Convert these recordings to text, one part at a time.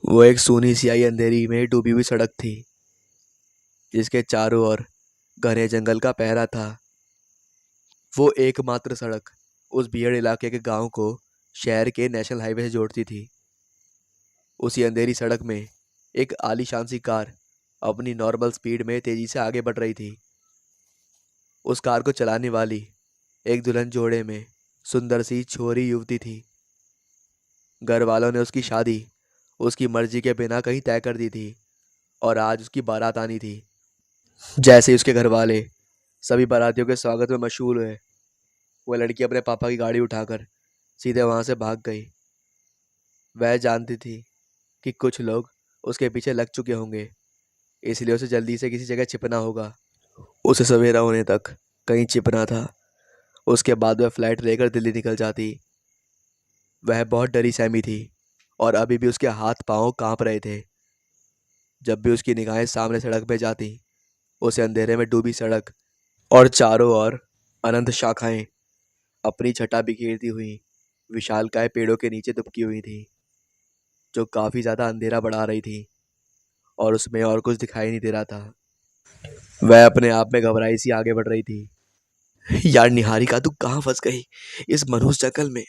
वो एक सूनी सियाही अंधेरी में डूबी हुई सड़क थी, जिसके चारों ओर घने जंगल का पहरा था। वो एकमात्र सड़क उस भीड़ इलाके के गांव को शहर के नेशनल हाईवे से जोड़ती थी। उसी अंधेरी सड़क में एक आलीशान सी कार अपनी नॉर्मल स्पीड में तेजी से आगे बढ़ रही थी। उस कार को चलाने वाली एक दुल्हन जोड़े में सुंदर सी छोरी युवती थी। घर वालों ने उसकी शादी उसकी मर्जी के बिना कहीं तय कर दी थी और आज उसकी बारात आनी थी। जैसे ही उसके घर वाले सभी बारातियों के स्वागत में मशगूल हुए, वह लड़की अपने पापा की गाड़ी उठाकर सीधे वहां से भाग गई। वह जानती थी कि कुछ लोग उसके पीछे लग चुके होंगे, इसलिए उसे जल्दी से किसी जगह छिपना होगा। उसे सवेरा होने तक कहीं छिपना था। उसके बाद वह फ्लाइट लेकर दिल्ली निकल जाती। वह बहुत डरी सहमी थी और अभी भी उसके हाथ पांव कांप रहे थे। जब भी उसकी निगाहें सामने सड़क पे जाती, उसे अंधेरे में डूबी सड़क और चारों ओर अनंत शाखाएं अपनी छटा बिखेरती हुई विशालकाय पेड़ों के नीचे दुबकी हुई थी, जो काफी ज्यादा अंधेरा बढ़ा रही थी और उसमें और कुछ दिखाई नहीं दे रहा था। वह अपने आप में घबराई सी आगे बढ़ रही थी। यार निहारिका, तू कहाँ फंस गई इस मनहूस जंगल में?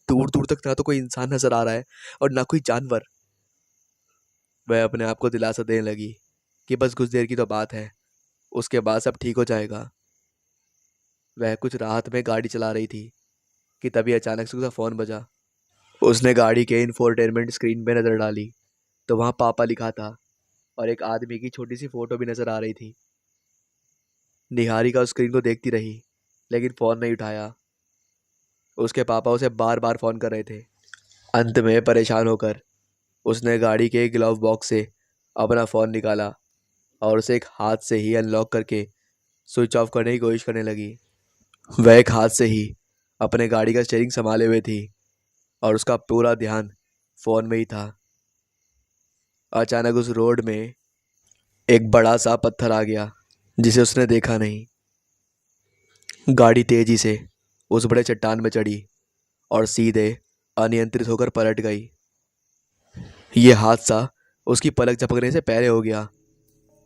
दूर दूर तक ना तो कोई इंसान नजर आ रहा है और ना कोई जानवर। वह अपने आप को दिलासा देने लगी कि बस कुछ देर की तो बात है, उसके बाद सब ठीक हो जाएगा। वह कुछ राहत में गाड़ी चला रही थी कि तभी अचानक से उसका फोन बजा। उसने गाड़ी के इंफोटेनमेंट स्क्रीन पे नजर डाली तो वहां पापा लिखा था और एक आदमी की छोटी सी फोटो भी नजर आ रही थी। निहारिका उस स्क्रीन को देखती रही, लेकिन फोन नहीं उठाया। उसके पापा उसे बार बार फोन कर रहे थे। अंत में परेशान होकर उसने गाड़ी के ग्लव बॉक्स से अपना फोन निकाला और उसे एक हाथ से ही अनलॉक करके स्विच ऑफ करने की कोशिश करने लगी। वह एक हाथ से ही अपने गाड़ी का स्टीयरिंग संभाले हुए थी और उसका पूरा ध्यान फोन में ही था। अचानक उस रोड में एक बड़ा सा पत्थर आ गया, जिसे उसने देखा नहीं। गाड़ी तेजी से उस बड़े चट्टान में चढ़ी और सीधे अनियंत्रित होकर पलट गई। ये हादसा उसकी पलक झपकने से पहले हो गया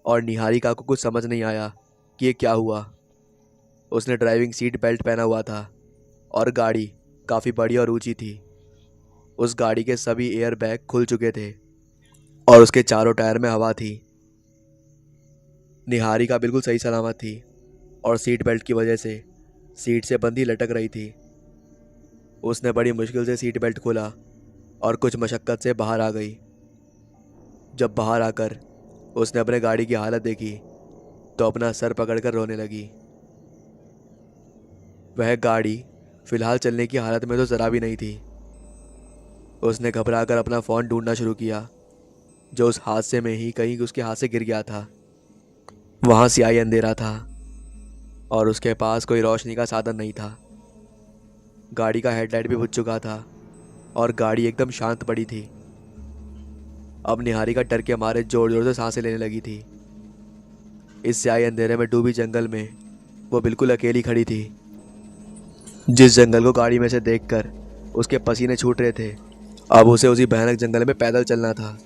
और निहारिका को कुछ समझ नहीं आया कि ये क्या हुआ। उसने ड्राइविंग सीट बेल्ट पहना हुआ था और गाड़ी काफ़ी बड़ी और ऊंची थी। उस गाड़ी के सभी एयर बैग खुल चुके थे और उसके चारों टायर में हवा थी। निहारिका बिल्कुल सही सलामत थी और सीट बेल्ट की वजह से सीट से बंधी लटक रही थी। उसने बड़ी मुश्किल से सीट बेल्ट खोला और कुछ मशक्क़त से बाहर आ गई। जब बाहर आकर उसने अपने गाड़ी की हालत देखी तो अपना सर पकड़कर रोने लगी। वह गाड़ी फिलहाल चलने की हालत में तो ज़रा भी नहीं थी। उसने घबराकर अपना फ़ोन ढूंढना शुरू किया, जो उस हादसे में ही कहीं उसके हाथ से गिर गया था। वहाँ स्याही अंधेरा था और उसके पास कोई रोशनी का साधन नहीं था। गाड़ी का हेडलाइट भी बुझ चुका था और गाड़ी एकदम शांत पड़ी थी। अब निहारिका डर के मारे जोर जोर से सांसें लेने लगी थी। इस स्याही अंधेरे में डूबी जंगल में वो बिल्कुल अकेली खड़ी थी। जिस जंगल को गाड़ी में से देखकर उसके पसीने छूट रहे थे, अब उसे उसी भयानक जंगल में पैदल चलना था।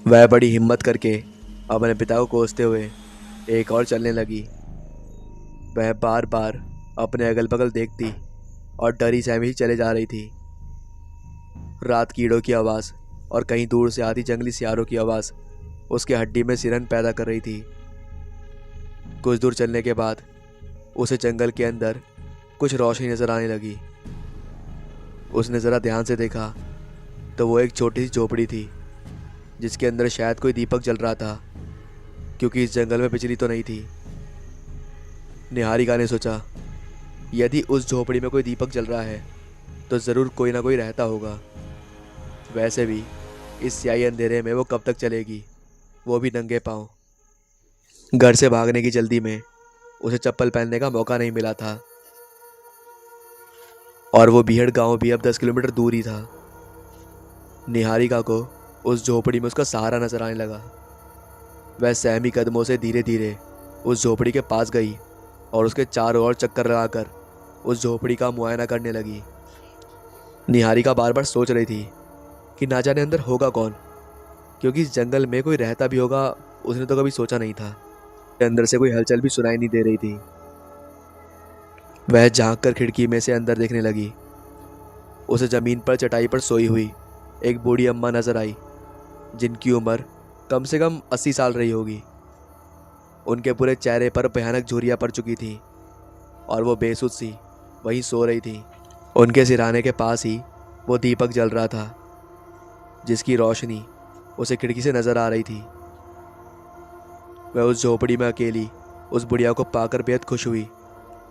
वह बड़ी हिम्मत करके अपने पिता को कोसते हुए एक और चलने लगी। वह बार बार अपने अगल बगल देखती और डरी सहमी चले जा रही थी। रात कीड़ों की आवाज़ और कहीं दूर से आती जंगली सियारों की आवाज़ उसके हड्डी में सिरन पैदा कर रही थी। कुछ दूर चलने के बाद उसे जंगल के अंदर कुछ रोशनी नजर आने लगी। उसने ज़रा ध्यान से देखा तो वो एक छोटी सी झोपड़ी थी, जिसके अंदर शायद कोई दीपक जल रहा था, क्योंकि इस जंगल में बिजली तो नहीं थी। निहारिका ने सोचा, यदि उस झोपड़ी में कोई दीपक जल रहा है तो ज़रूर कोई ना कोई रहता होगा। वैसे भी इस स्याही अंधेरे में वो कब तक चलेगी, वो भी नंगे पाँव। घर से भागने की जल्दी में उसे चप्पल पहनने का मौका नहीं मिला था और वो बीहड़ गांव भी अब 10 किलोमीटर दूर ही था। निहारिका को उस झोपड़ी में उसका सहारा नजर आने लगा। वह सहमी कदमों से धीरे धीरे उस झोपड़ी के पास गई और उसके चारों ओर चक्कर लगाकर उस झोपड़ी का मुआयना करने लगी। निहारिका बार बार सोच रही थी कि ना जाने अंदर होगा कौन, क्योंकि इस जंगल में कोई रहता भी होगा उसने तो कभी सोचा नहीं था। अंदर से कोई हलचल भी सुनाई नहीं दे रही थी। वह झांक कर खिड़की में से अंदर देखने लगी। उसे जमीन पर चटाई पर सोई हुई एक बूढ़ी अम्मा नजर आई, जिनकी उम्र कम से कम 80 साल रही होगी। उनके पूरे चेहरे पर भयानक झुर्रियाँ पड़ चुकी थी और वो बेसुध सी वहीं सो रही थी। उनके सिरहाने के पास ही वो दीपक जल रहा था, जिसकी रोशनी उसे खिड़की से नजर आ रही थी। वह उस झोपड़ी में अकेली उस बुढ़िया को पाकर बेहद खुश हुई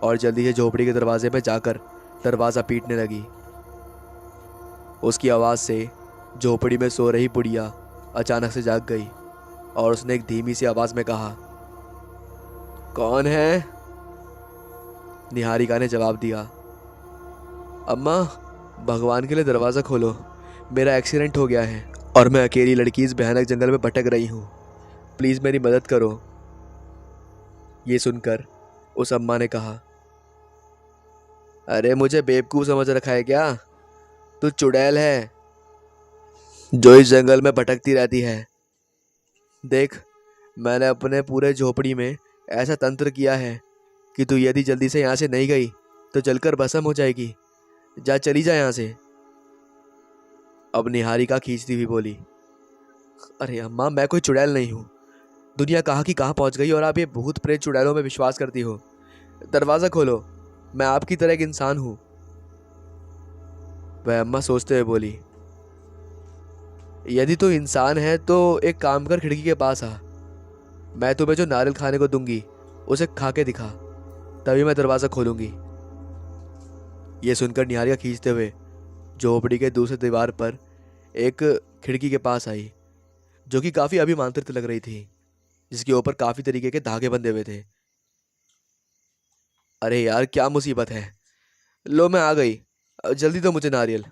और जल्दी से झोपड़ी के दरवाजे में जाकर दरवाज़ा पीटने लगी। उसकी आवाज़ से झोपड़ी में सो रही बुढ़िया अचानक से जाग गई और उसने एक धीमी सी आवाज़ में कहा, कौन है? निहारिका ने जवाब दिया, अम्मा, भगवान के लिए दरवाज़ा खोलो, मेरा एक्सीडेंट हो गया है और मैं अकेली लड़की इस भयानक जंगल में भटक रही हूँ, प्लीज़ मेरी मदद करो। ये सुनकर उस अम्मा ने कहा, अरे मुझे बेवकूफ़ समझ रखा है क्या? तू चुड़ैल है जो इस जंगल में भटकती रहती है। देख, मैंने अपने पूरे झोपड़ी में ऐसा तंत्र किया है कि तू यदि जल्दी से यहाँ से नहीं गई तो जलकर भस्म हो जाएगी। जा, चली जा यहाँ से। अब निहारिका खींचती हुई बोली, अरे अम्मा, मैं कोई चुड़ैल नहीं हूँ। दुनिया कहाँ की कहाँ पहुँच गई और आप ये भूत प्रेत चुड़ैलों में विश्वास करती हो। दरवाज़ा खोलो, मैं आपकी तरह एक इंसान हूँ। वह अम्मा सोचते हुए बोली, यदि तू इंसान है तो एक काम कर, खिड़की के पास आ। मैं तुम्हें जो नारियल खाने को दूंगी उसे खा के दिखा, तभी मैं दरवाज़ा खोलूंगी। ये सुनकर निहारिका खींचते हुए झोपड़ी के दूसरी दीवार पर एक खिड़की के पास आई, जो कि काफ़ी अभिमानित लग रही थी, जिसके ऊपर काफ़ी तरीके के धागे बंधे हुए थे। अरे यार, क्या मुसीबत है। लो, मैं आ गई, अब जल्दी दो मुझे नारियल।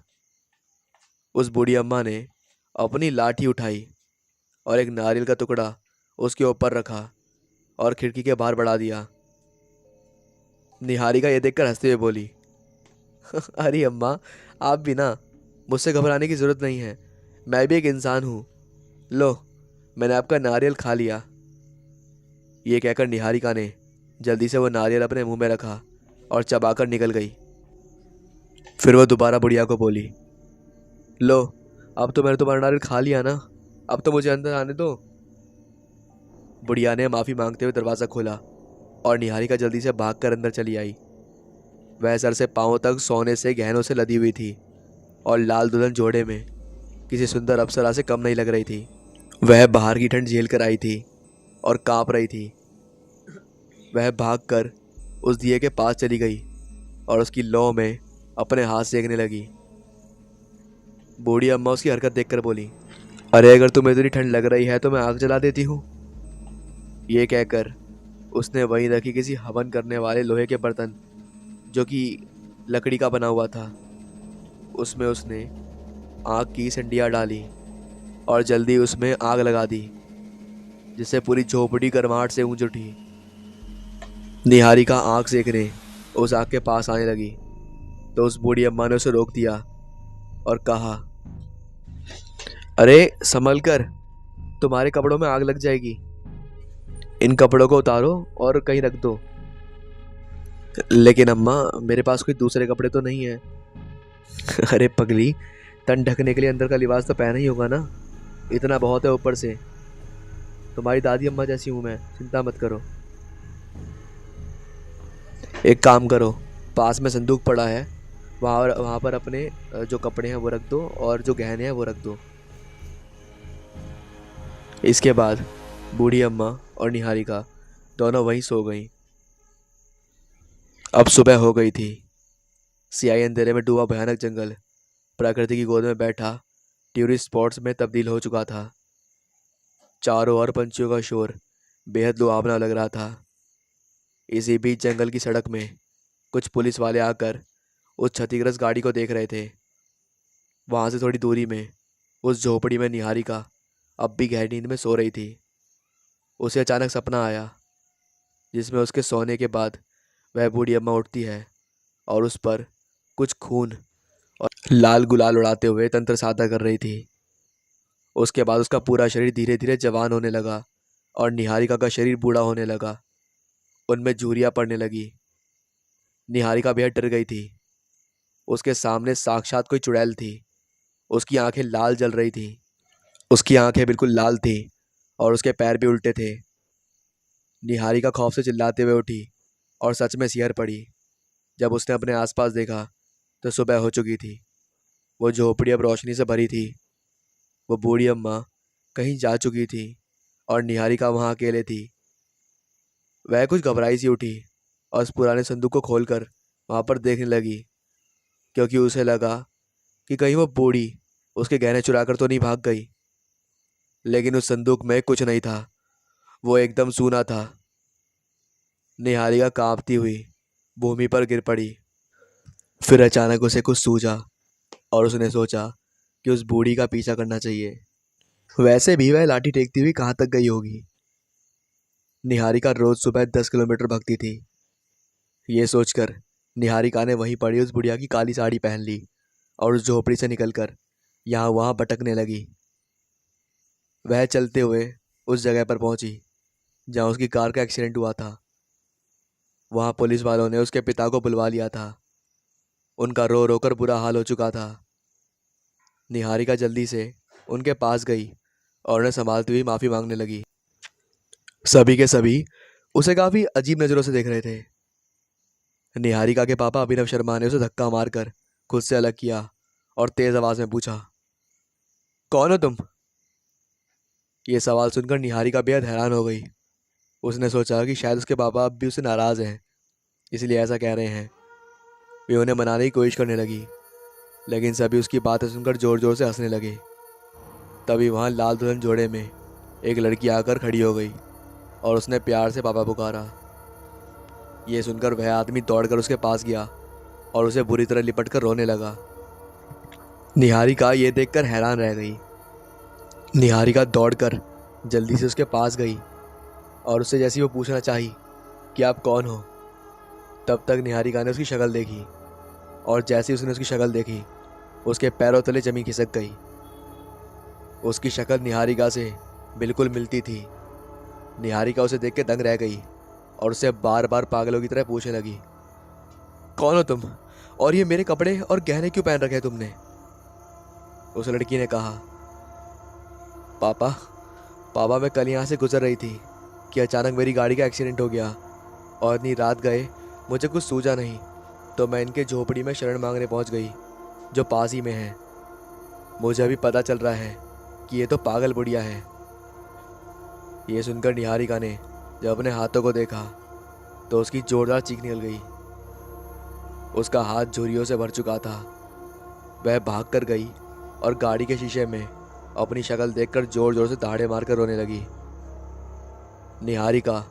उस बूढ़ी अम्मा ने अपनी लाठी उठाई और एक नारियल का टुकड़ा उसके ऊपर रखा और खिड़की के बाहर बढ़ा दिया। निहारिका ये देखकर हंसते हुए बोली, अरे अम्मा, आप भी ना, मुझसे घबराने की ज़रूरत नहीं है, मैं भी एक इंसान हूँ। लो, मैंने आपका नारियल खा लिया। ये कहकर निहारिका ने जल्दी से वो नारियल अपने मुंह में रखा और चबाकर निकल गई। फिर वो दोबारा बुढ़िया को बोली, लो, अब तो मैंने तुम्हारा नारियल खा लिया ना, अब तो मुझे अंदर आने दो। बुढ़िया ने माफ़ी मांगते हुए दरवाज़ा खोला और निहारिका जल्दी से भागकर अंदर चली आई। वह सर से पांवों तक सोने से गहनों से लदी हुई थी और लाल दुल्हन जोड़े में किसी सुंदर अप्सरा से कम नहीं लग रही थी। वह बाहर की ठंड झेल कर आई थी और कांप रही थी। वह भागकर उस दिए के पास चली गई और उसकी लौ में अपने हाथ सेकने लगी। बूढ़ी अम्मा उसकी हरकत देखकर बोली, अरे अगर तुम्हें इतनी ठंड लग रही है तो मैं आग जला देती हूँ। ये कहकर उसने वहीं रखी किसी हवन करने वाले लोहे के बर्तन, जो कि लकड़ी का बना हुआ था, उसमें उसने आग की संडिया डाली और जल्दी उसमें आग लगा दी, जिससे पूरी झोपड़ी गर्माहट से गूंज उठी। निहारिका आग सेकने उस आग के पास आने लगी तो उस बूढ़ी अम्मा ने उसे रोक दिया और कहा, अरे संभल कर, तुम्हारे कपड़ों में आग लग जाएगी। इन कपड़ों को उतारो और कहीं रख दो। लेकिन अम्मा, मेरे पास कोई दूसरे कपड़े तो नहीं है। अरे पगली, तन ढकने के लिए अंदर का लिबास तो पहना ही होगा ना, इतना बहुत है। ऊपर से तुम्हारी दादी अम्मा जैसी हूँ मैं, चिंता मत करो। एक काम करो, पास में संदूक पड़ा है, वहाँ पर अपने जो कपड़े हैं वो रख दो और जो गहने हैं वो रख दो। इसके बाद बूढ़ी अम्मा और निहारिका दोनों वहीं सो गईं। अब सुबह हो गई थी। सियाही अंधेरे में डूबा भयानक जंगल प्रकृति की गोद में बैठा टूरिस्ट स्पॉट्स में तब्दील हो चुका था। चारों ओर पंछियों का शोर बेहद लुभावना लग रहा था। इसी बीच जंगल की सड़क में कुछ पुलिस वाले आकर उस क्षतिग्रस्त गाड़ी को देख रहे थे। वहाँ से थोड़ी दूरी में उस झोपड़ी में निहारिका अब भी गहरी नींद में सो रही थी। उसे अचानक सपना आया, जिसमें उसके सोने के बाद वह बूढ़ी अम्मा उठती है और उस पर कुछ खून और लाल गुलाल उड़ाते हुए तंत्र साधना कर रही थी। उसके बाद उसका पूरा शरीर धीरे धीरे जवान होने लगा और निहारिका का शरीर बूढ़ा होने लगा। उनमें झुर्रियाँ पड़ने लगी। निहारिका बेहद डर गई थी। उसके सामने साक्षात कोई चुड़ैल थी। उसकी आंखें लाल जल रही थी। उसकी आंखें बिल्कुल लाल थी और उसके पैर भी उल्टे थे। निहारिका खौफ से चिल्लाते हुए उठी और सच में सिहर पड़ी। जब उसने अपने आसपास देखा तो सुबह हो चुकी थी। वो झोपड़ी अब रोशनी से भरी थी। वो बूढ़ी अम्मा कहीं जा चुकी थी और निहारिका वहाँ अकेले थी। वह कुछ घबराई सी उठी और उस पुराने संदूक को खोलकर वहाँ पर देखने लगी, क्योंकि उसे लगा कि कहीं वो बूढ़ी उसके गहने चुरा कर तो नहीं भाग गई। लेकिन उस संदूक में कुछ नहीं था। वो एकदम सूना था। निहारिका कांपती हुई भूमि पर गिर पड़ी। फिर अचानक उसे कुछ सूझा और उसने सोचा कि उस बूढ़ी का पीछा करना चाहिए। वैसे भी वह लाठी टेकती हुई कहाँ तक गई होगी। निहारिका रोज सुबह 10 किलोमीटर भागती थी। ये सोचकर निहारिका ने वहीं पड़ी उस बुढ़िया की काली साड़ी पहन ली और उस झोपड़ी से निकलकर यहाँ वहाँ भटकने लगी। वह चलते हुए उस जगह पर पहुंची जहाँ उसकी कार का एक्सीडेंट हुआ था। वहाँ पुलिस वालों ने उसके पिता को बुलवा लिया था। उनका रो रो कर बुरा हाल हो चुका था। निहारिका जल्दी से उनके पास गई और उन्हें संभालती हुई माफ़ी मांगने लगी। सभी के सभी उसे काफ़ी अजीब नज़रों से देख रहे थे। निहारिका के पापा अभिनव शर्मा ने उसे धक्का मारकर खुद से अलग किया और तेज़ आवाज़ में पूछा, कौन हो तुम? ये सवाल सुनकर निहारिका बेहद हैरान हो गई। उसने सोचा कि शायद उसके पापा अब भी उससे नाराज़ हैं, इसलिए ऐसा कह रहे हैं। वे उन्हें मनाने की कोशिश करने लगी, लेकिन सभी उसकी बातें सुनकर ज़ोर ज़ोर से हंसने लगे। तभी वहाँ लाल दुल्हन जोड़े में एक लड़की आकर खड़ी हो गई और उसने प्यार से पापा पुकारा। ये सुनकर वह आदमी दौड़कर उसके पास गया और उसे बुरी तरह लिपट कर रोने लगा। निहारिका ये देखकर हैरान रह गई। निहारिका दौड़कर जल्दी से उसके पास गई और उससे जैसी वो पूछना चाही कि आप कौन हो, तब तक निहारिका ने उसकी शक्ल देखी और जैसे ही उसने उसकी शक्ल देखी उसके पैरों तले जमीन खिसक गई। उसकी शक्ल निहारिका से बिल्कुल मिलती थी। निहारिका उसे देख के दंग रह गई और उससे बार बार पागलों की तरह पूछने लगी, कौन हो तुम और ये मेरे कपड़े और गहने क्यों पहन रखे हैं तुमने? उस लड़की ने कहा, पापा पापा मैं कल यहाँ से गुजर रही थी कि अचानक मेरी गाड़ी का एक्सीडेंट हो गया और इतनी रात गए मुझे कुछ सूझा नहीं, तो मैं इनके झोपड़ी में शरण मांगने पहुँच गई जो पास ही में है। मुझे अभी पता चल रहा है कि ये तो पागल बुढ़िया है। ये सुनकर निहारिका ने जब अपने हाथों को देखा तो उसकी जोरदार चीख निकल गई। उसका हाथ झुर्रियों से भर चुका था। वह भाग कर गई और गाड़ी के शीशे में अपनी शक्ल देखकर जोर जोर से दहाड़े मारकर रोने लगी। निहारिका,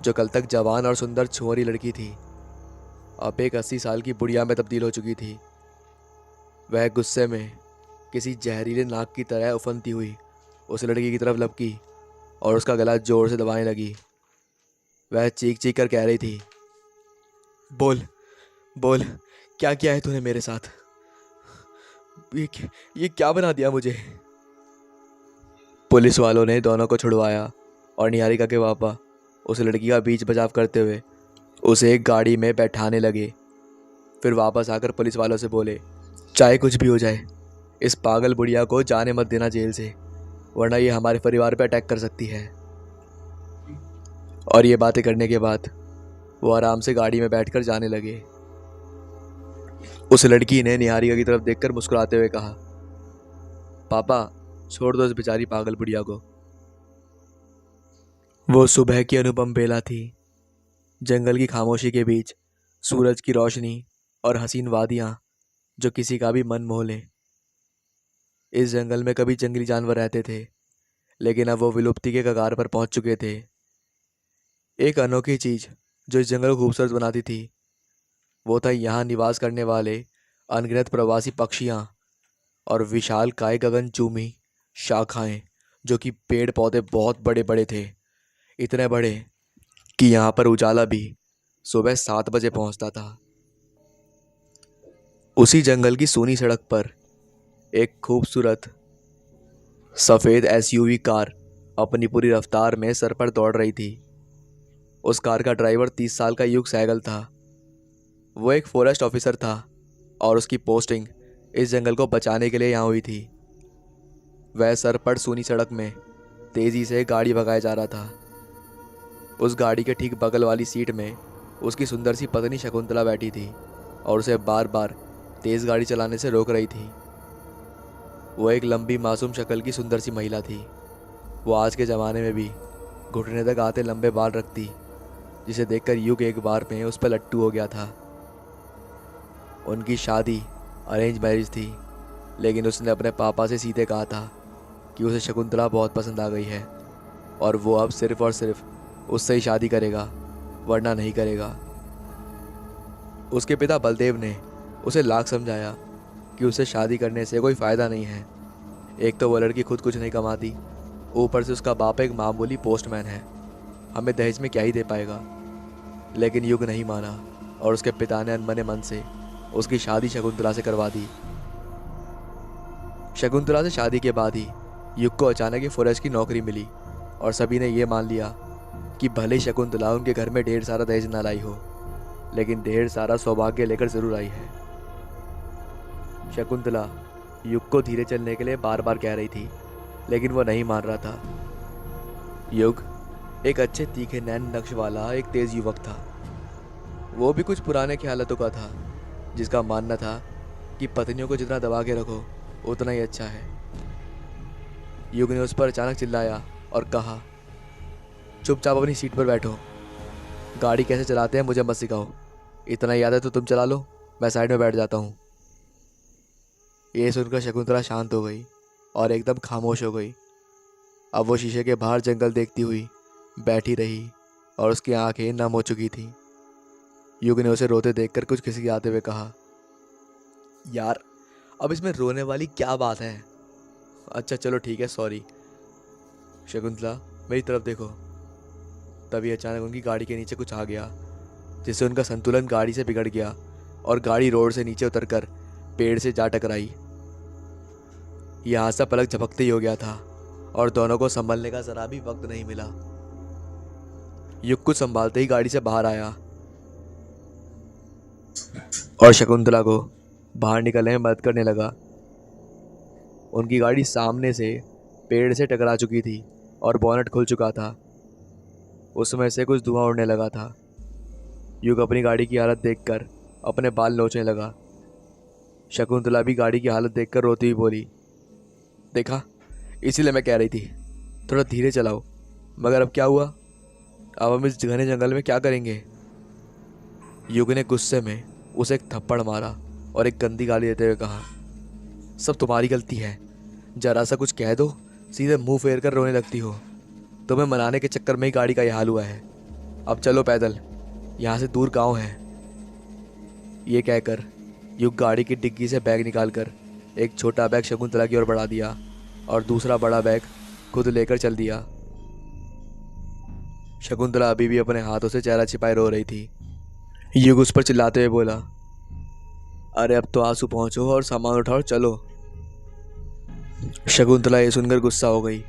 जो कल तक जवान और सुंदर छुरी लड़की थी, अब एक 80 साल की बुढ़िया में तब्दील हो चुकी थी। वह गुस्से में किसी जहरीले नाग की तरह उफनती हुई उस लड़की की तरफ लपकी और उसका गला जोर से दबाने लगी। वह चीख चीख कर कह रही थी, बोल बोल, क्या किया है तूने मेरे साथ? ये क्या बना दिया मुझे? पुलिस वालों ने दोनों को छुड़वाया और निहारिका के पापा उस लड़की का बीच बचाव करते हुए उसे एक गाड़ी में बैठाने लगे। फिर वापस आकर पुलिस वालों से बोले, चाहे कुछ भी हो जाए, इस पागल बुढ़िया को जाने मत देना जेल से, वरना ये हमारे परिवार पर अटैक कर सकती है। और ये बातें करने के बाद वो आराम से गाड़ी में बैठकर जाने लगे। उस लड़की ने निहारिका की तरफ देखकर मुस्कुराते हुए कहा, पापा छोड़ दो इस बेचारी पागल बुढ़िया को। वो सुबह की अनुपम बेला थी। जंगल की खामोशी के बीच सूरज की रोशनी और हसीन वादियां जो किसी का भी मन मोह ले। इस जंगल में कभी जंगली जानवर रहते थे, लेकिन अब वो विलुप्ति के कगार पर पहुंच चुके थे। एक अनोखी चीज जो इस जंगल को खूबसूरत बनाती थी वो था यहाँ निवास करने वाले अनगिनत प्रवासी पक्षियाँ और विशाल काय गगनचुंबी शाखाएं, जो कि पेड़ पौधे बहुत बड़े बड़े थे, इतने बड़े कि यहाँ पर उजाला भी सुबह 7 बजे पहुँचता था। उसी जंगल की सूनी सड़क पर एक खूबसूरत सफ़ेद एसयूवी कार अपनी पूरी रफ्तार में सर पर दौड़ रही थी। उस कार का ड्राइवर 30 साल का युग सहगल था। वो एक फॉरेस्ट ऑफिसर था और उसकी पोस्टिंग इस जंगल को बचाने के लिए यहाँ हुई थी। वह सर पर सूनी सड़क में तेज़ी से गाड़ी भगाया जा रहा था। उस गाड़ी के ठीक बगल वाली सीट में उसकी सुंदर सी पत्नी शकुंतला बैठी थी और उसे बार बार तेज़ गाड़ी चलाने से रोक रही थी। वो एक लंबी मासूम शक्ल की सुंदर सी महिला थी। वो आज के ज़माने में भी घुटने तक आते लंबे बाल रखती, जिसे देखकर युग एक बार में उस पर लट्टू हो गया था। उनकी शादी अरेंज मैरिज थी, लेकिन उसने अपने पापा से सीधे कहा था कि उसे शकुंतला बहुत पसंद आ गई है और वो अब सिर्फ और सिर्फ उससे ही शादी करेगा, वरना नहीं करेगा। उसके पिता बलदेव ने उसे लाख समझाया कि उसे शादी करने से कोई फ़ायदा नहीं है। एक तो वो लड़की खुद कुछ नहीं कमाती, ऊपर से उसका बाप एक मामूली पोस्टमैन है, हमें दहेज में क्या ही दे पाएगा। लेकिन युग नहीं माना और उसके पिता ने अनबने मन से उसकी शादी शकुंतला से करवा दी। शकुंतला से शादी के बाद ही युग को अचानक ही फॉरेस्ट की नौकरी मिली और सभी ने यह मान लिया कि भले ही शकुंतला उनके घर में ढेर सारा दहेज न लाई हो, लेकिन ढेर सारा सौभाग्य लेकर ज़रूर आई है। शकुंतला युग को धीरे चलने के लिए बार बार कह रही थी, लेकिन वो नहीं मान रहा था। युग एक अच्छे तीखे नैन नक्श वाला एक तेज युवक था। वो भी कुछ पुराने ख्यालों का था, जिसका मानना था कि पत्नियों को जितना दबा के रखो उतना ही अच्छा है। युग ने उस पर अचानक चिल्लाया और कहा, चुपचाप अपनी सीट पर बैठो, गाड़ी कैसे चलाते हैं मुझे मत सिखाओ, इतना याद है तो तुम चला लो, मैं साइड में बैठ जाता हूँ। ये सुनकर शकुंतला शांत हो गई और एकदम खामोश हो गई। अब वो शीशे के बाहर जंगल देखती हुई बैठी रही और उसकी आंखें नम हो चुकी थीं। युग ने उसे रोते देखकर कुछ खिसियाते हुए कहा, यार अब इसमें रोने वाली क्या बात है? अच्छा चलो ठीक है, सॉरी। शकुंतला मेरी तरफ देखो। तभी अचानक उनकी गाड़ी के नीचे कुछ आ गया, जिससे उनका संतुलन गाड़ी से बिगड़ गया और गाड़ी रोड से नीचे उतरकर पेड़ से जा टकराई। यह हादसा पलक झपकते ही हो गया था और दोनों को संभलने का जरा भी वक्त नहीं मिला। युग कुछ संभालते ही गाड़ी से बाहर आया और शकुंतला को बाहर निकलने में मदद करने लगा। उनकी गाड़ी सामने से पेड़ से टकरा चुकी थी और बोनट खुल चुका था। उसमें से कुछ धुआं उड़ने लगा था। युग अपनी गाड़ी की हालत देखकर अपने बाल नोचने लगा। शकुंतला भी गाड़ी की हालत देखकर रोती हुई बोली, देखा, इसीलिए मैं कह रही थी थोड़ा धीरे चलाओ। मगर अब क्या हुआ? अब हम इस घने जंगल में क्या करेंगे? युग ने गुस्से में उसे एक थप्पड़ मारा और एक गंदी गाली देते हुए कहा, सब तुम्हारी गलती है, जरा सा कुछ कह दो सीधे मुंह फेर कर रोने लगती हो। तुम्हें मनाने के चक्कर में ही गाड़ी का यह हाल हुआ है। अब चलो पैदल, यहाँ से दूर गांव है। ये कहकर युग गाड़ी की डिग्गी से बैग निकालकर एक छोटा बैग शकुंतला की ओर बढ़ा दिया और दूसरा बड़ा बैग खुद लेकर चल दिया। शकुंतला अभी भी अपने हाथों से चेहरा छिपाए रो रही थी। युग उस पर चिल्लाते हुए बोला, अरे अब तो आंसू पहुंचो और सामान उठाओ और चलो। शकुंतला ये सुनकर गुस्सा हो गई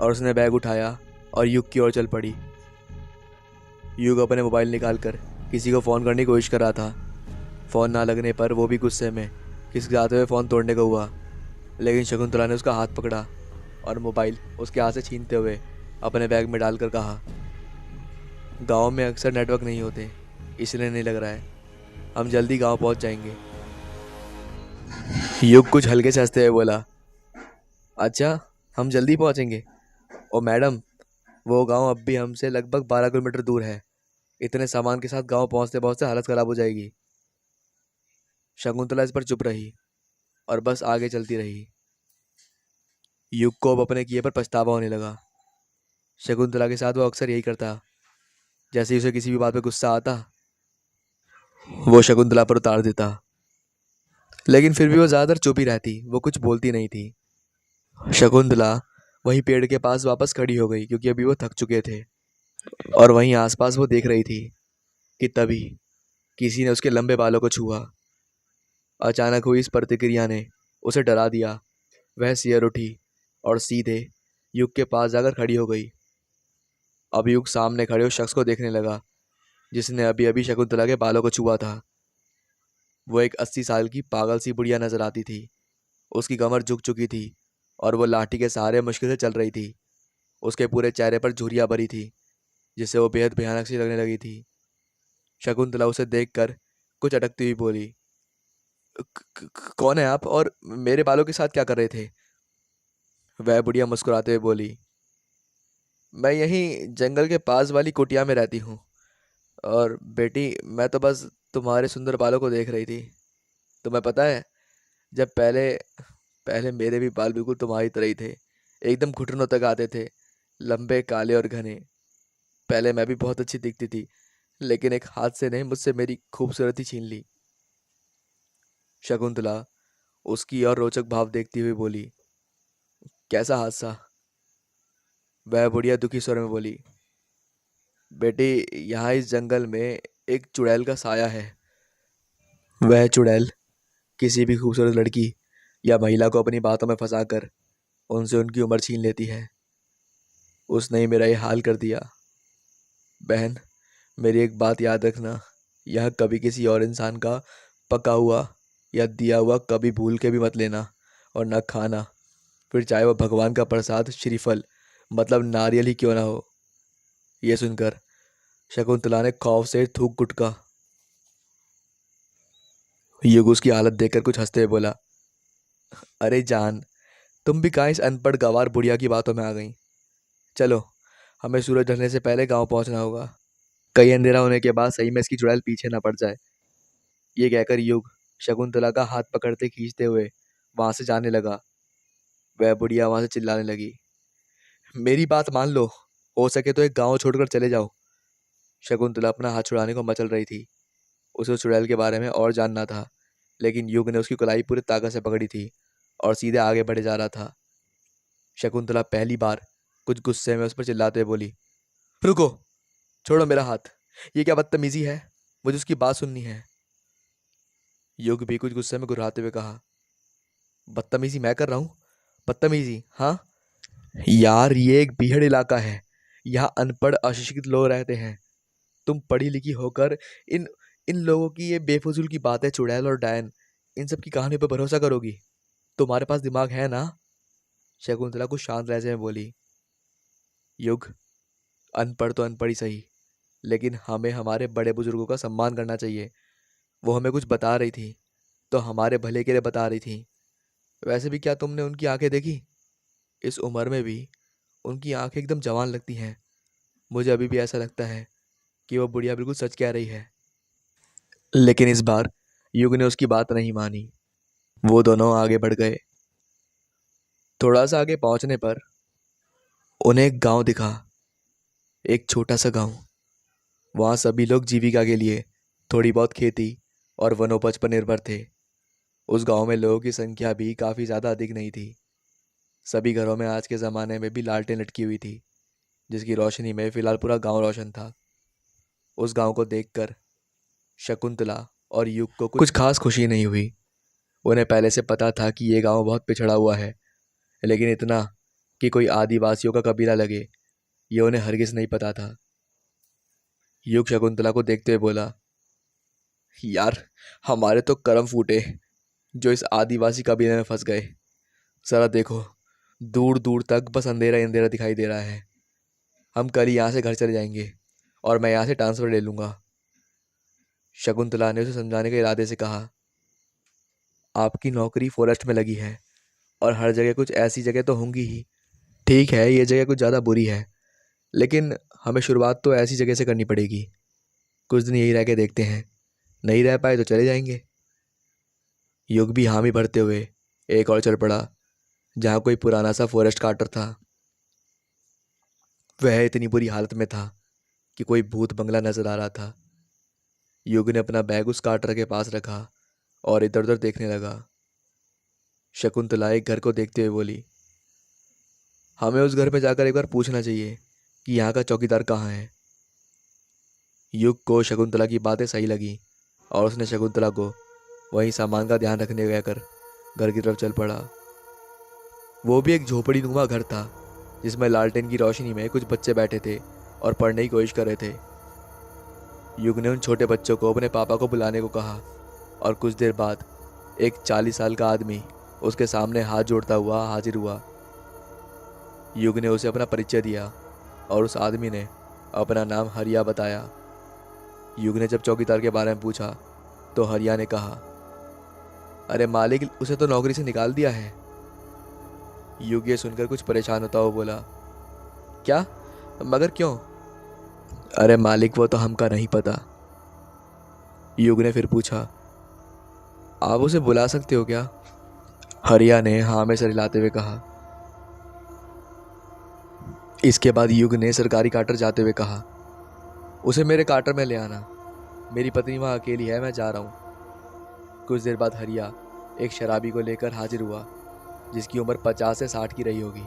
और उसने बैग उठाया और युग की ओर चल पड़ी। युग अपने मोबाइल निकालकर किसी को फ़ोन करने की कोशिश कर रहा था। फ़ोन ना लगने पर वो भी गुस्से में खिसकाते हुए फ़ोन तोड़ने का हुआ, लेकिन शकुंतला ने उसका हाथ पकड़ा और मोबाइल उसके हाथ से छीनते हुए अपने बैग में डालकर कहा, गांव में अक्सर नेटवर्क नहीं होते, इसलिए नहीं लग रहा है, हम जल्दी गांव पहुंच जाएंगे। युग कुछ हल्के से हंसते हुए बोला, अच्छा हम जल्दी पहुंचेंगे? ओ मैडम, वो गांव अब भी हमसे लगभग 12 किलोमीटर दूर है। इतने सामान के साथ गांव पहुंचते पहुंचते हालत ख़राब हो जाएगी। शकुंतला इस पर चुप रही और बस आगे चलती रही। युग को अब अपने किए पर पछतावा होने लगा। शकुंतला के साथ वो अक्सर यही करता, जैसे ही उसे किसी भी बात पर गुस्सा आता वो शकुंतला पर उतार देता, लेकिन फिर भी वो ज़्यादातर चुप ही रहती, वो कुछ बोलती नहीं थी। शकुंतला वहीं पेड़ के पास वापस खड़ी हो गई, क्योंकि अभी वो थक चुके थे, और वहीं आसपास वो देख रही थी कि तभी किसी ने उसके लंबे बालों को छुआ। अचानक हुई इस प्रतिक्रिया ने उसे डरा दिया। वह सियर उठी और सीधे युग के पास जाकर खड़ी हो गई। अब युग सामने खड़े उस शख्स को देखने लगा जिसने अभी अभी शकुंतला के बालों को छुआ था। वो एक 80 साल की पागल सी बुढ़िया नजर आती थी। उसकी कमर झुक चुकी थी और वो लाठी के सहारे मुश्किल से चल रही थी। उसके पूरे चेहरे पर झुर्रियां भरी थी जिससे वो बेहद भयानक सी लगने लगी थी। शकुंतला उसे देखकर कुछ अटकती हुई बोली, कौन है आप और मेरे बालों के साथ क्या कर रहे थे?" वह बुढ़िया मुस्कुराते हुए बोली, "मैं यहीं जंगल के पास वाली कुटिया में रहती हूँ और बेटी मैं तो बस तुम्हारे सुंदर बालों को देख रही थी। तुम्हें पता है, जब पहले पहले मेरे भी बाल बिल्कुल तुम्हारी तरह ही थे, एकदम घुटनों तक आते थे, लंबे काले और घने। पहले मैं भी बहुत अच्छी दिखती थी, लेकिन एक हादसे ने मुझसे मेरी खूबसूरती छीन ली।" शकुंतला उसकी और रोचक भाव देखती हुई बोली, "कैसा हादसा?" वह बुढ़िया दुखी स्वर में बोली, "बेटी यहाँ इस जंगल में एक चुड़ैल का साया है। वह चुड़ैल किसी भी खूबसूरत लड़की या महिला को अपनी बातों में फंसाकर उनसे उनकी उम्र छीन लेती है। उसने ही मेरा ये हाल कर दिया। बहन, मेरी एक बात याद रखना, यह कभी किसी और इंसान का पका हुआ या दिया हुआ कभी भूल के भी मत लेना और न खाना, फिर चाहे वह भगवान का प्रसाद श्रीफल मतलब नारियल ही क्यों ना हो।" यह सुनकर शकुंतला ने खौफ से थूक गुटका। युग उसकी हालत देखकर कुछ हंसते हुए बोला, "अरे जान, तुम भी कहाँ इस अनपढ़ गंवार बुढ़िया की बातों में आ गई। चलो, हमें सूरज ढलने से पहले गांव पहुंचना होगा, कहीं अंधेरा होने के बाद सही में इसकी चुड़ैल पीछे ना पड़ जाए।" ये कहकर युग शकुंतला का हाथ पकड़ते खींचते हुए वहां से जाने लगा। वह बुढ़िया वहां से चिल्लाने लगी, "मेरी बात मान लो, हो सके तो एक गांव छोड़कर चले जाओ।" शकुंतला अपना हाथ छुड़ाने को मचल रही थी। उसे उस चुड़ैल के बारे में और जानना था, लेकिन युग ने उसकी कलाई पूरी ताकत से पकड़ी थी और सीधे आगे बढ़े जा रहा था। शकुंतला पहली बार कुछ गुस्से में उस पर चिल्लाते बोली, "रुको, छोड़ो मेरा हाथ, ये क्या बदतमीजी है, मुझे उसकी बात सुननी है।" युग भी कुछ गुस्से में घुर्राते हुए कहा, "बदतमीजी मैं कर रहा हूँ? बदतमीजी, हाँ? यार ये एक बीहड़ इलाका है, यहाँ अनपढ़ अशिक्षित लोग रहते हैं। तुम पढ़ी लिखी होकर इन इन लोगों की ये बेफजूल की बातें, चुड़ैल और डायन, इन सब की कहानी पर भरोसा करोगी? तुम्हारे पास दिमाग है ना?" शकुंतला कुछ शांत लहजे में बोली, "युग, अनपढ़ तो अनपढ़ ही सही, लेकिन हमें हमारे बड़े बुजुर्गों का सम्मान करना चाहिए। वो हमें कुछ बता रही थी तो हमारे भले के लिए बता रही थी। वैसे भी क्या तुमने उनकी आंखें देखी? इस उम्र में भी उनकी आंखें एकदम जवान लगती हैं। मुझे अभी भी ऐसा लगता है कि वो बुढ़िया बिल्कुल सच कह रही है।" लेकिन इस बार युग ने उसकी बात नहीं मानी। वो दोनों आगे बढ़ गए। थोड़ा सा आगे पहुंचने पर उन्हें एक गांव दिखा, एक छोटा सा गांव। वहाँ सभी लोग जीविका के लिए थोड़ी बहुत खेती और वनोपज पर निर्भर थे। उस गांव में लोगों की संख्या भी काफ़ी ज़्यादा अधिक नहीं थी। सभी घरों में आज के ज़माने में भी लालटेन लटकी हुई थी, जिसकी रोशनी में फिलहाल पूरा गांव रोशन था। उस गांव को देखकर शकुंतला और युग को कुछ खास खुशी नहीं हुई। उन्हें पहले से पता था कि ये गांव बहुत पिछड़ा हुआ है, लेकिन इतना कि कोई आदिवासियों का कबीला लगे, ये उन्हें हरगिज नहीं पता था। युग शकुंतला को देखते हुए बोला, "यार, हमारे तो करम फूटे जो इस आदिवासी कबीले में फंस गए। जरा देखो, दूर दूर तक बस अंधेरा ही अंधेरा दिखाई दे रहा है। हम कल ही यहाँ से घर चले जाएंगे और मैं यहाँ से ट्रांसफ़र ले लूँगा।" शकुंतला ने उसे समझाने के इरादे से कहा, "आपकी नौकरी फॉरेस्ट में लगी है और हर जगह कुछ ऐसी जगह तो होंगी ही। ठीक है, ये जगह कुछ ज़्यादा बुरी है, लेकिन हमें शुरुआत तो ऐसी जगह से करनी पड़ेगी। कुछ दिन यहीं रह के देखते हैं, नहीं रह पाए तो चले जाएंगे।" युग भी हामी भरते हुए एक और चल पड़ा, जहाँ कोई पुराना सा फॉरेस्ट कार्टर था। वह इतनी बुरी हालत में था कि कोई भूत बंगला नजर आ रहा था। युग ने अपना बैग उस कार्टर के पास रखा और इधर उधर देखने लगा। शकुंतला एक घर को देखते हुए बोली, "हमें उस घर में जाकर एक बार पूछना चाहिए कि यहाँ का चौकीदार कहाँ है।" युग को शकुंतला की बातें सही लगी और उसने शकुंतला को वहीं सामान का ध्यान रखने गया कर घर की तरफ चल पड़ा। वो भी एक झोपड़ी नुमा घर था जिसमें लालटेन की रोशनी में कुछ बच्चे बैठे थे और पढ़ने की कोशिश कर रहे थे। युग ने उन छोटे बच्चों को अपने पापा को बुलाने को कहा और कुछ देर बाद एक 40 साल का आदमी उसके सामने हाथ जोड़ता हुआ हाजिर हुआ। युग ने उसे अपना परिचय दिया और उस आदमी ने अपना नाम हरिया बताया। युग ने जब चौकीदार के बारे में पूछा तो हरिया ने कहा, अरे मालिक, उसे तो नौकरी से निकाल दिया है। युग ये सुनकर कुछ परेशान होता हुआ बोला, क्या, मगर क्यों? अरे मालिक, वो तो हमका नहीं पता। युग ने फिर पूछा, आप उसे बुला सकते हो क्या? हरिया ने हाँ में सर हिलाते हुए कहा। इसके बाद युग ने सरकारी क्वार्टर जाते हुए कहा, उसे मेरे क्वार्टर में ले आना, मेरी पत्नी वहाँ अकेली है, मैं जा रहा हूँ। कुछ देर बाद हरिया एक शराबी को लेकर हाजिर हुआ जिसकी उम्र 50 से 60 की रही होगी।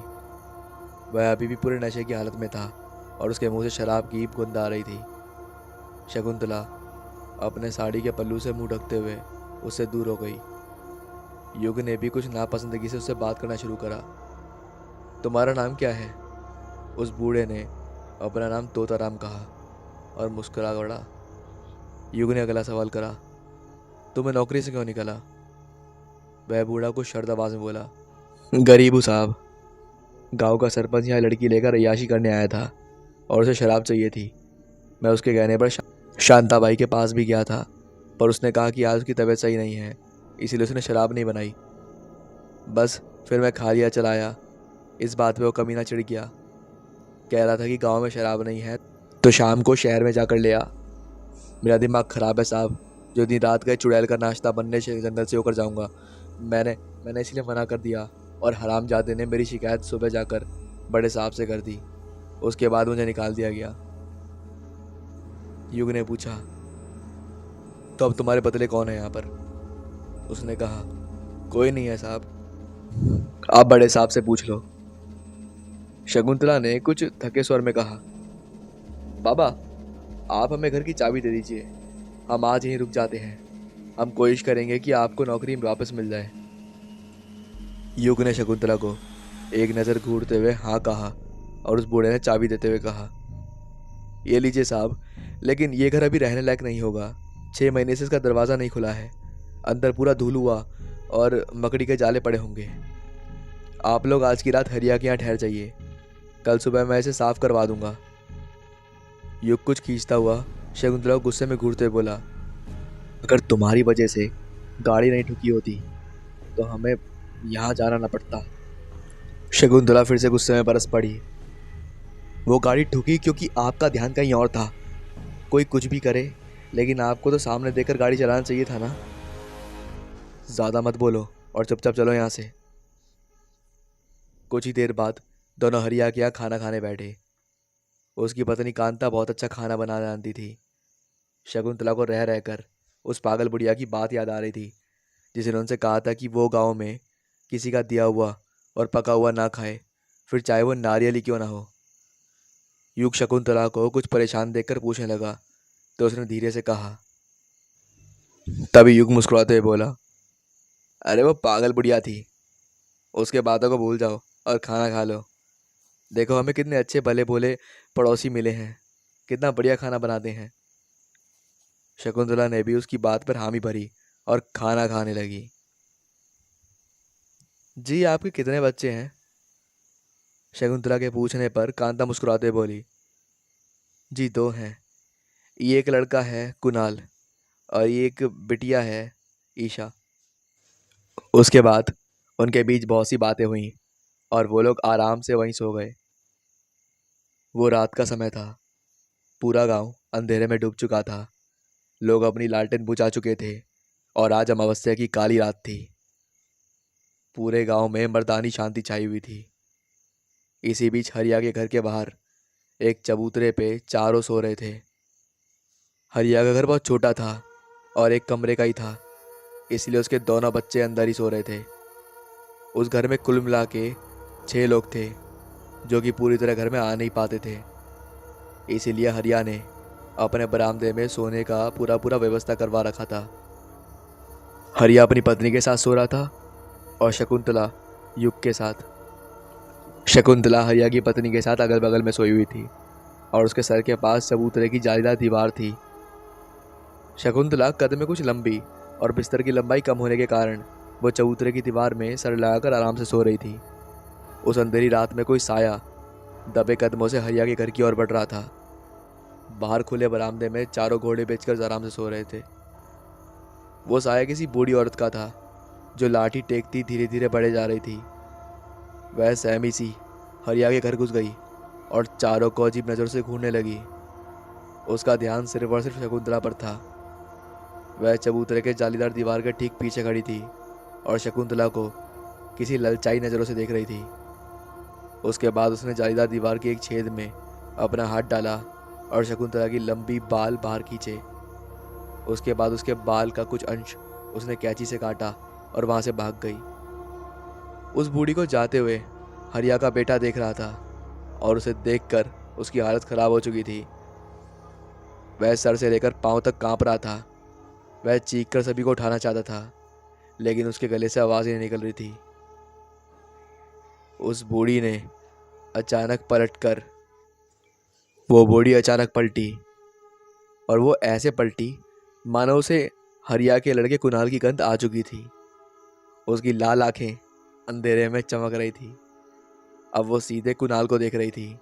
वह अभी भी पूरे नशे की हालत में था और उसके मुंह से शराब की गंध आ रही थी। शकुंतला अपने साड़ी के पल्लू से मुंह ढकते हुए उससे दूर हो गई। युग ने भी कुछ नापसंदगी से उससे बात करना शुरू करा। तुम्हारा नाम क्या है? उस बूढ़े ने अपना नाम तोताराम कहा और मुस्कुरा पड़ा। युग ने अगला सवाल करा, तुम्हें नौकरी से क्यों निकाला? वह बूढ़ा कुछ शर्त आवाज में बोला, गरीबू साहब, गांव का सरपंच यहाँ लड़की लेकर अय्याशी करने आया था और उसे शराब चाहिए थी। मैं उसके कहने पर शांताबाई के पास भी गया था, पर उसने कहा कि आज उसकी तबीयत सही नहीं है, इसीलिए उसने शराब नहीं बनाई। बस फिर मैं खा लिया चलाया। इस बात पे वो कमीना चिढ़ गया, कह रहा था कि गांव में शराब नहीं है तो शाम को शहर में जाकर ले आ। मेरा दिमाग ख़राब है साहब, जो दिन रात गए चुड़ैल का नाश्ता बनने से जंगल से होकर जाऊंगा। मैंने इसलिए मना कर दिया और हरामजादे ने मेरी शिकायत सुबह जाकर बड़े साहब से कर दी। उसके बाद मुझे निकाल दिया गया। युग ने पूछा, तो अब तुम्हारे बदले कौन है यहाँ पर? उसने कहा, कोई नहीं है साहब, आप बड़े साहब से पूछ लो। शकुंतला ने कुछ थके स्वर में कहा, बाबा, आप हमें घर की चाबी दे दीजिए, हम आज यहीं रुक जाते हैं। हम कोशिश करेंगे कि आपको नौकरी वापस मिल जाए। युग ने शकुंतला को एक नज़र घूरते हुए हाँ कहा और उस बूढ़े ने चाबी देते हुए कहा, ये लीजिए साहब, लेकिन ये घर अभी रहने लायक नहीं होगा। 6 महीने से इसका दरवाज़ा नहीं खुला है, अंदर पूरा धूल हुआ और मकड़ी के जाले पड़े होंगे। आप लोग आज की रात हरिया के यहाँ ठहर जाइए, कल सुबह मैं इसे साफ करवा दूंगा। युग कुछ खींचता हुआ शकुंतला को गुस्से में घूरते हुए बोला, अगर तुम्हारी वजह से गाड़ी नहीं ठुकी होती तो हमें यहाँ जाना न पड़ता। शकुंतला फिर से गुस्से में बरस पड़ी। वो गाड़ी ठुकी क्योंकि आपका ध्यान कहीं और था। कोई कुछ भी करे, लेकिन आपको तो सामने देखकर गाड़ी चलाना चाहिए था ना। ज़्यादा मत बोलो और चुपचाप चलो यहाँ से। कुछ ही देर बाद दोनों हरिया के यहाँ खाना खाने बैठे। उसकी पत्नी कांता बहुत अच्छा खाना बना जानती थी। शकुंतला को रह रहकर उस पागल बुढ़िया की बात याद आ रही थी जिसने उनसे कहा था कि वो गांव में किसी का दिया हुआ और पका हुआ ना खाए, फिर चाहे वो नारियल ही क्यों ना हो। युग शकुंतला को कुछ परेशान देखकर पूछने लगा तो उसने धीरे से कहा। तभी युग मुस्कुराते हुए बोला, अरे वो पागल बुढ़िया थी, उसके बातों को भूल जाओ और खाना खा लो। देखो हमें कितने अच्छे भले भोले पड़ोसी मिले हैं, कितना बढ़िया खाना बनाते हैं। शकुंतला ने भी उसकी बात पर हामी भरी और खाना खाने लगी। जी, आपके कितने बच्चे हैं? शकुंतला के पूछने पर कांता मुस्कुराते बोली, जी 2 हैं। ये एक लड़का है कुणाल और ये एक बिटिया है ईशा। उसके बाद उनके बीच बहुत सी बातें हुई और वो लोग आराम से वहीं सो गए। वो रात का समय था, पूरा गांव अंधेरे में डूब चुका था। लोग अपनी लालटेन बुझा चुके थे और आज अमावस्या की काली रात थी। पूरे गांव में मर्दानी शांति छाई हुई थी। इसी बीच हरिया के घर के बाहर एक चबूतरे पे चारों सो रहे थे। हरिया का घर बहुत छोटा था और एक कमरे का ही था, इसलिए उसके दोनों बच्चे अंदर ही सो रहे थे। उस घर में कुल मिला के 6 लोग थे जो कि पूरी तरह घर में आ नहीं पाते थे। इसीलिए हरिया ने अपने बरामदे में सोने का पूरा व्यवस्था करवा रखा था। हरिया अपनी पत्नी के साथ सो रहा था और शकुंतला युग के साथ। शकुंतला हरिया की पत्नी के साथ अगल बगल में सोई हुई थी और उसके सर के पास चबूतरे की जालीदार दीवार थी। शकुंतला कद में कुछ लंबी और बिस्तर की लंबाई कम होने के कारण वो चबूतरे की दीवार में सर लगाकर आराम से सो रही थी। उस अंधेरी रात में कोई साया दबे कदमों से हरिया के घर की ओर बढ़ रहा था। बाहर खुले बरामदे में चारों घोड़े बेचकर आराम से सो रहे थे। वो साया किसी बूढ़ी औरत का था जो लाठी टेकती धीरे धीरे बढ़े जा रही थी। वह सहमी सी हरिया के घर घुस गई और चारों को अजीब नज़र से घूरने लगी। उसका ध्यान सिर्फ और सिर्फ शकुंतला पर था। वह चबूतरे के जालीदार दीवार के ठीक पीछे खड़ी थी और शकुंतला को किसी ललचाई नज़रों से देख रही थी। उसके बाद उसने जालीदार दीवार के एक छेद में अपना हाथ डाला और शकुंतला की लंबी बाल बाहर खींचे। उसके बाद उसके बाल का कुछ अंश उसने कैंची से काटा और वहां से भाग गई। उस बूढ़ी को जाते हुए हरिया का बेटा देख रहा था और उसे देखकर उसकी हालत खराब हो चुकी थी। वह सर से लेकर पांव तक कांप रहा था। वह चीखकर सभी को उठाना चाहता था लेकिन उसके गले से आवाज़ ही नहीं निकल रही थी। उस बूढ़ी ने अचानक पलटकर वो बूढ़ी अचानक पलटी और वो ऐसे पलटी मानो उसे हरिया के लड़के कुणाल की गंध आ चुकी थी। उसकी लाल आंखें अंधेरे में चमक रही थी। अब वो सीधे कुणाल को देख रही थी।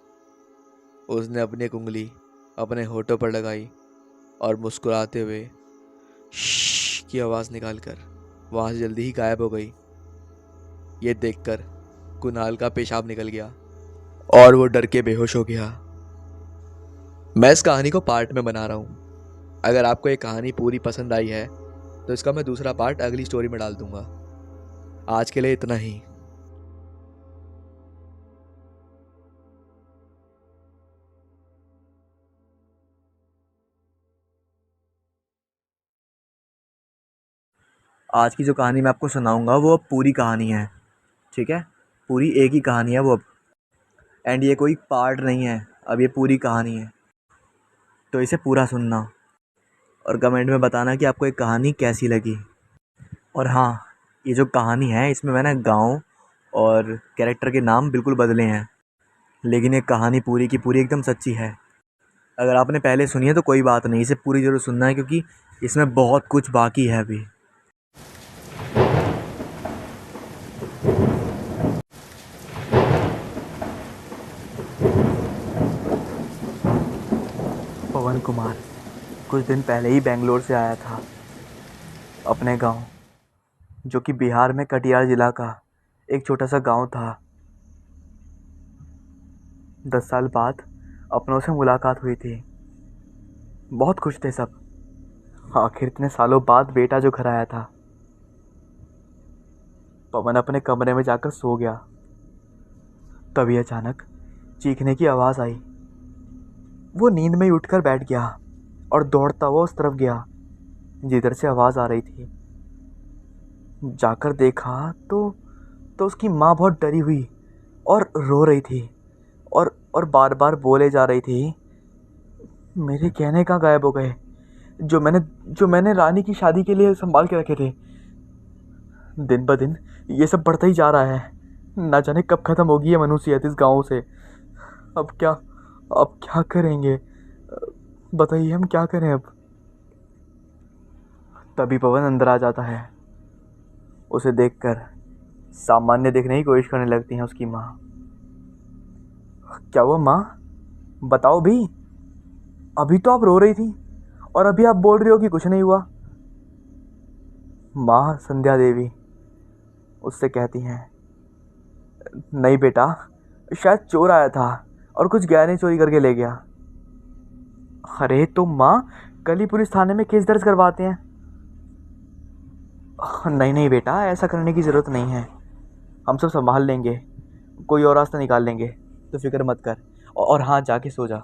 उसने अपनी एक उंगली अपने होठों पर लगाई और मुस्कुराते हुए श्श की आवाज़ निकालकर वहाँ से जल्दी ही गायब हो गई। ये देखकर कुणाल का पेशाब निकल गया और वो डर के बेहोश हो गया। मैं इस कहानी को पार्ट में बना रहा हूँ। अगर आपको ये कहानी पूरी पसंद आई है तो इसका मैं दूसरा पार्ट अगली स्टोरी में डाल दूंगा। आज के लिए इतना ही। आज की जो कहानी मैं आपको सुनाऊंगा वो अब पूरी कहानी है, ठीक है। पूरी एक ही कहानी है वो अब, एंड ये कोई पार्ट नहीं है, अब ये पूरी कहानी है। तो इसे पूरा सुनना और कमेंट में बताना कि आपको ये कहानी कैसी लगी। और हाँ, ये जो कहानी है इसमें मैंने गांव और कैरेक्टर के नाम बिल्कुल बदले हैं, लेकिन ये कहानी पूरी की पूरी एकदम सच्ची है। अगर आपने पहले सुनी है तो कोई बात नहीं, इसे पूरी ज़रूर सुनना है क्योंकि इसमें बहुत कुछ बाकी है अभी। पवन कुमार कुछ दिन पहले ही बेंगलोर से आया था अपने गांव, जो कि बिहार में कटिहार ज़िला का एक छोटा सा गांव था। 10 साल बाद अपनों से मुलाकात हुई थी। बहुत खुश थे सब। आखिर इतने सालों बाद बेटा जो घर आया था। पवन अपने कमरे में जाकर सो गया। तभी अचानक चीखने की आवाज़ आई। वो नींद में ही उठकर बैठ गया और दौड़ता हुआ उस तरफ गया जिधर से आवाज़ आ रही थी। जाकर देखा तो उसकी माँ बहुत डरी हुई और रो रही थी और बार बार बोले जा रही थी, मेरे गहने कहाँ गायब हो गए जो मैंने रानी की शादी के लिए संभाल के रखे थे। दिन ब दिन ये सब बढ़ता ही जा रहा है। ना जाने कब ख़त्म होगी ये मनुष्यत इस गांव से। अब क्या करेंगे? बताइए हम क्या करें अब? तभी पवन अंदर आ जाता है। उसे देखकर सामान्य देखने की कोशिश करने लगती है उसकी माँ। क्या हुआ माँ? बताओ भी। अभी तो आप रो रही थी और अभी आप बोल रही हो कि कुछ नहीं हुआ। माँ संध्या देवी उससे कहती हैं, नहीं बेटा, शायद चोर आया था और कुछ गहने चोरी करके ले गया। अरे तो माँ, कल ही पुलिस थाने में केस दर्ज करवाते हैं। नहीं नहीं बेटा, ऐसा करने की ज़रूरत नहीं है, हम सब संभाल लेंगे, कोई और रास्ता निकाल लेंगे, तो फिक्र मत कर। और हाँ, जाके सो जा।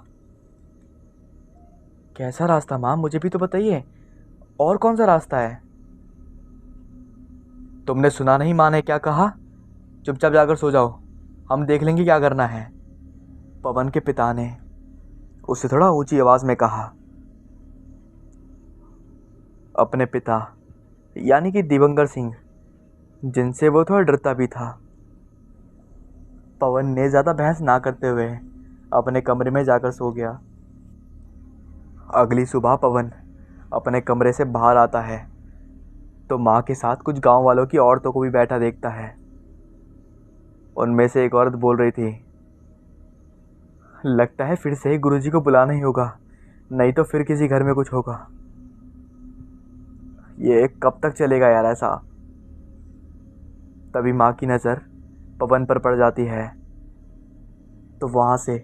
कैसा रास्ता माँ, मुझे भी तो बताइए, और कौन सा रास्ता है? तुमने सुना नहीं माँ ने क्या कहा? चुपचाप जाकर सो जाओ, हम देख लेंगे क्या करना है। पवन के पिता ने उससे थोड़ा ऊंची आवाज़ में कहा। अपने पिता यानी कि दिवंगर सिंह, जिनसे वो थोड़ा डरता भी था। पवन ने ज़्यादा बहस ना करते हुए अपने कमरे में जाकर सो गया। अगली सुबह पवन अपने कमरे से बाहर आता है तो माँ के साथ कुछ गांव वालों की औरतों को भी बैठा देखता है। उनमें से एक औरत बोल रही थी, लगता है फिर से ही गुरुजी को बुलाना ही होगा, नहीं तो फिर किसी घर में कुछ होगा। ये कब तक चलेगा यार ऐसा। तभी माँ की नज़र पवन पर पड़ जाती है तो वहाँ से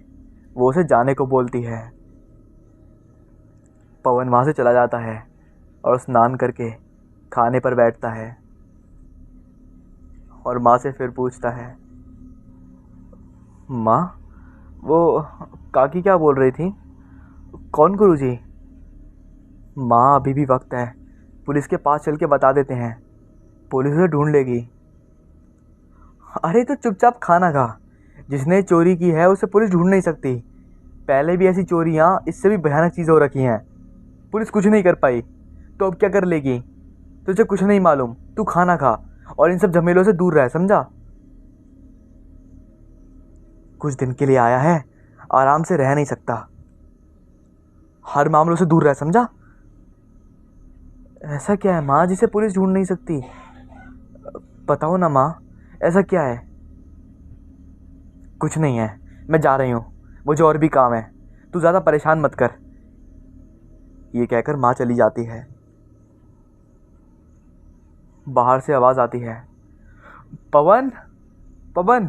वो उसे जाने को बोलती है। पवन वहाँ से चला जाता है और स्नान करके खाने पर बैठता है और माँ से फिर पूछता है, माँ वो काकी क्या बोल रही थी, कौन गुरुजी? माँ अभी भी वक्त है, पुलिस के पास चल के बता देते हैं, पुलिस उसे ढूंढ लेगी। अरे तो चुपचाप खाना खा, जिसने चोरी की है उसे पुलिस ढूंढ नहीं सकती। पहले भी ऐसी चोरियां इससे भी भयानक चीज़ें हो रखी हैं, पुलिस कुछ नहीं कर पाई, तो अब क्या कर लेगी? तुझे कुछ नहीं मालूम, तू खाना खा और इन सब झमेलों से दूर रह, समझा? कुछ दिन के लिए आया है, आराम से रह नहीं सकता, हर मामलों से दूर रह, समझा? ऐसा क्या है माँ जिसे पुलिस ढूंढ नहीं सकती? बताओ ना माँ, ऐसा क्या है? कुछ नहीं है, मैं जा रही हूँ, मुझे और भी काम है, तू ज़्यादा परेशान मत कर। ये कहकर माँ चली जाती है। बाहर से आवाज़ आती है, पवन, पवन।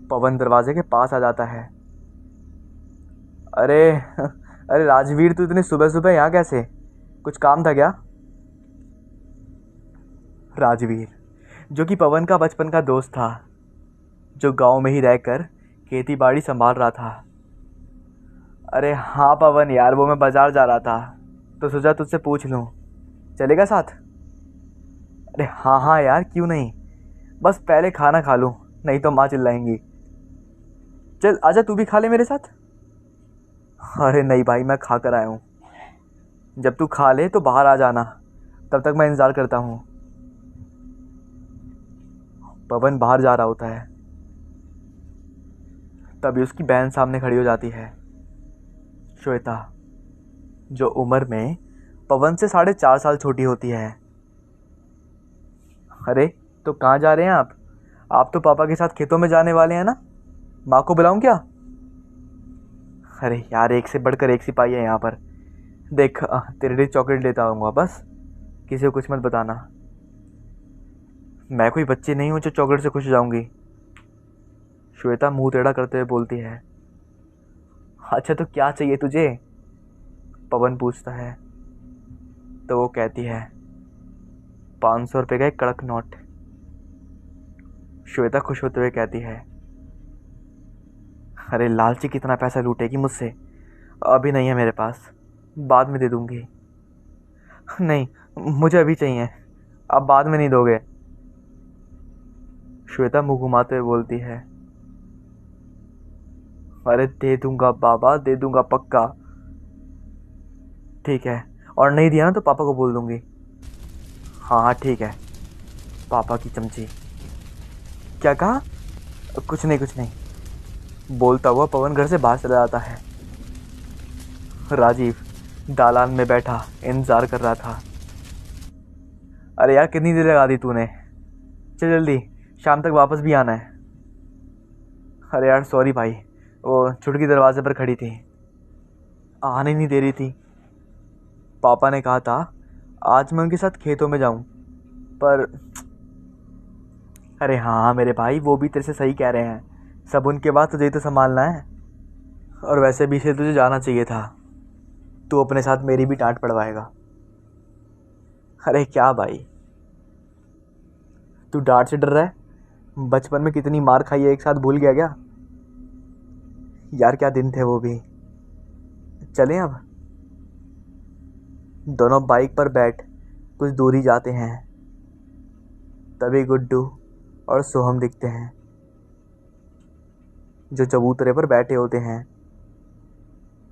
पवन दरवाजे के पास आ जाता है। अरे अरे राजवीर, तू इतनी सुबह सुबह यहाँ कैसे? कुछ काम था क्या? राजवीर, जो कि पवन का बचपन का दोस्त था, जो गांव में ही रहकर खेती बाड़ी संभाल रहा था। अरे हाँ पवन यार, वो मैं बाजार जा रहा था तो सोचा तुझसे पूछ लूँ, चलेगा साथ? अरे हाँ हाँ यार, क्यों नहीं, बस पहले खाना खा लूँ, नहीं तो माँ चिल्लाएंगी। चल आजा, तू भी खा ले मेरे साथ। अरे नहीं भाई, मैं खा कर आया हूँ, जब तू खा ले तो बाहर आ जाना, तब तक मैं इंतज़ार करता हूँ। पवन बाहर जा रहा होता है, तभी उसकी बहन सामने खड़ी हो जाती है, श्वेता, जो उम्र में पवन से 4.5 साल छोटी होती है। अरे तो कहाँ जा रहे हैं आप तो पापा के साथ खेतों में जाने वाले हैं ना, माँ को बुलाऊं क्या? अरे यार, एक से बढ़कर एक सिपाही है यहाँ पर, देख तेरे लिए चॉकलेट लेता आऊँगा, बस किसी को कुछ मत बताना। मैं कोई बच्ची नहीं हूँ जो चॉकलेट से खुश हो जाऊँगी, श्वेता मुंह टेढ़ा करते हुए बोलती है। अच्छा तो क्या चाहिए तुझे? पवन पूछता है। तो वो कहती है, 500 रुपये का एक कड़क नोट। श्वेता खुश होते हुए कहती है, अरे लालची कितना पैसा लूटेगी मुझसे, अभी नहीं है मेरे पास, बाद में दे दूंगी। नहीं, मुझे अभी चाहिए, अब बाद में नहीं दोगे? श्वेता मुंह घुमाते हुए बोलती है, अरे दे दूंगा बाबा, दे दूंगा पक्का। ठीक है, और नहीं दिया ना तो पापा को बोल दूंगी। हाँ हाँ ठीक है, पापा की चमची। क्या कहा? कुछ नहीं कुछ नहीं, बोलता हुआ पवन घर से बाहर चला जाता है। राजीव दालान में बैठा इंतजार कर रहा था। अरे यार, कितनी देर लगा दी तूने, चल जल्दी, शाम तक वापस भी आना है। अरे यार सॉरी भाई, वो छुटकी दरवाजे पर खड़ी थी, आने नहीं दे रही थी। पापा ने कहा था आज मैं उनके साथ खेतों में जाऊं, पर अरे हाँ मेरे भाई, वो भी तेरे से सही कह रहे हैं, सब उनके बाद तुझे तो संभालना है, और वैसे भी इसे तुझे जाना चाहिए था, तू अपने साथ मेरी भी डांट पड़वाएगा। अरे क्या भाई, तू डांट से डर रहा है? बचपन में कितनी मार खाई है एक साथ, भूल गया क्या? यार क्या दिन थे वो भी। चलें अब? दोनों बाइक पर बैठ कुछ दूरी जाते हैं, तभी गुड्डू और सोहम दिखते हैं, जो चबूतरे पर बैठे होते हैं।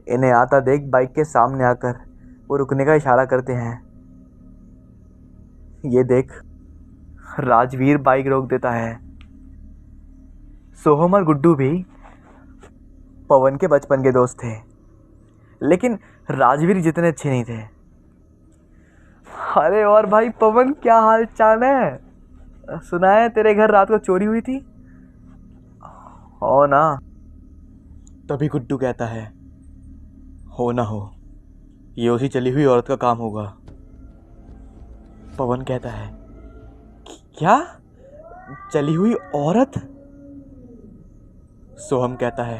इन्हें आता देख बाइक के सामने आकर वो रुकने का इशारा करते हैं। ये देख, राजवीर बाइक रोक देता है। सोहम और गुड्डू भी पवन के बचपन के दोस्त थे, लेकिन राजवीर जितने अच्छे नहीं थे। अरे और भाई पवन, क्या हाल चाल है? सुना है तेरे घर रात को चोरी हुई थी। हो ना? तभी गुड्डू कहता है, हो ना हो, ये उसी चली हुई औरत का काम होगा। पवन कहता है, क्या? चली हुई औरत? सोहम कहता है,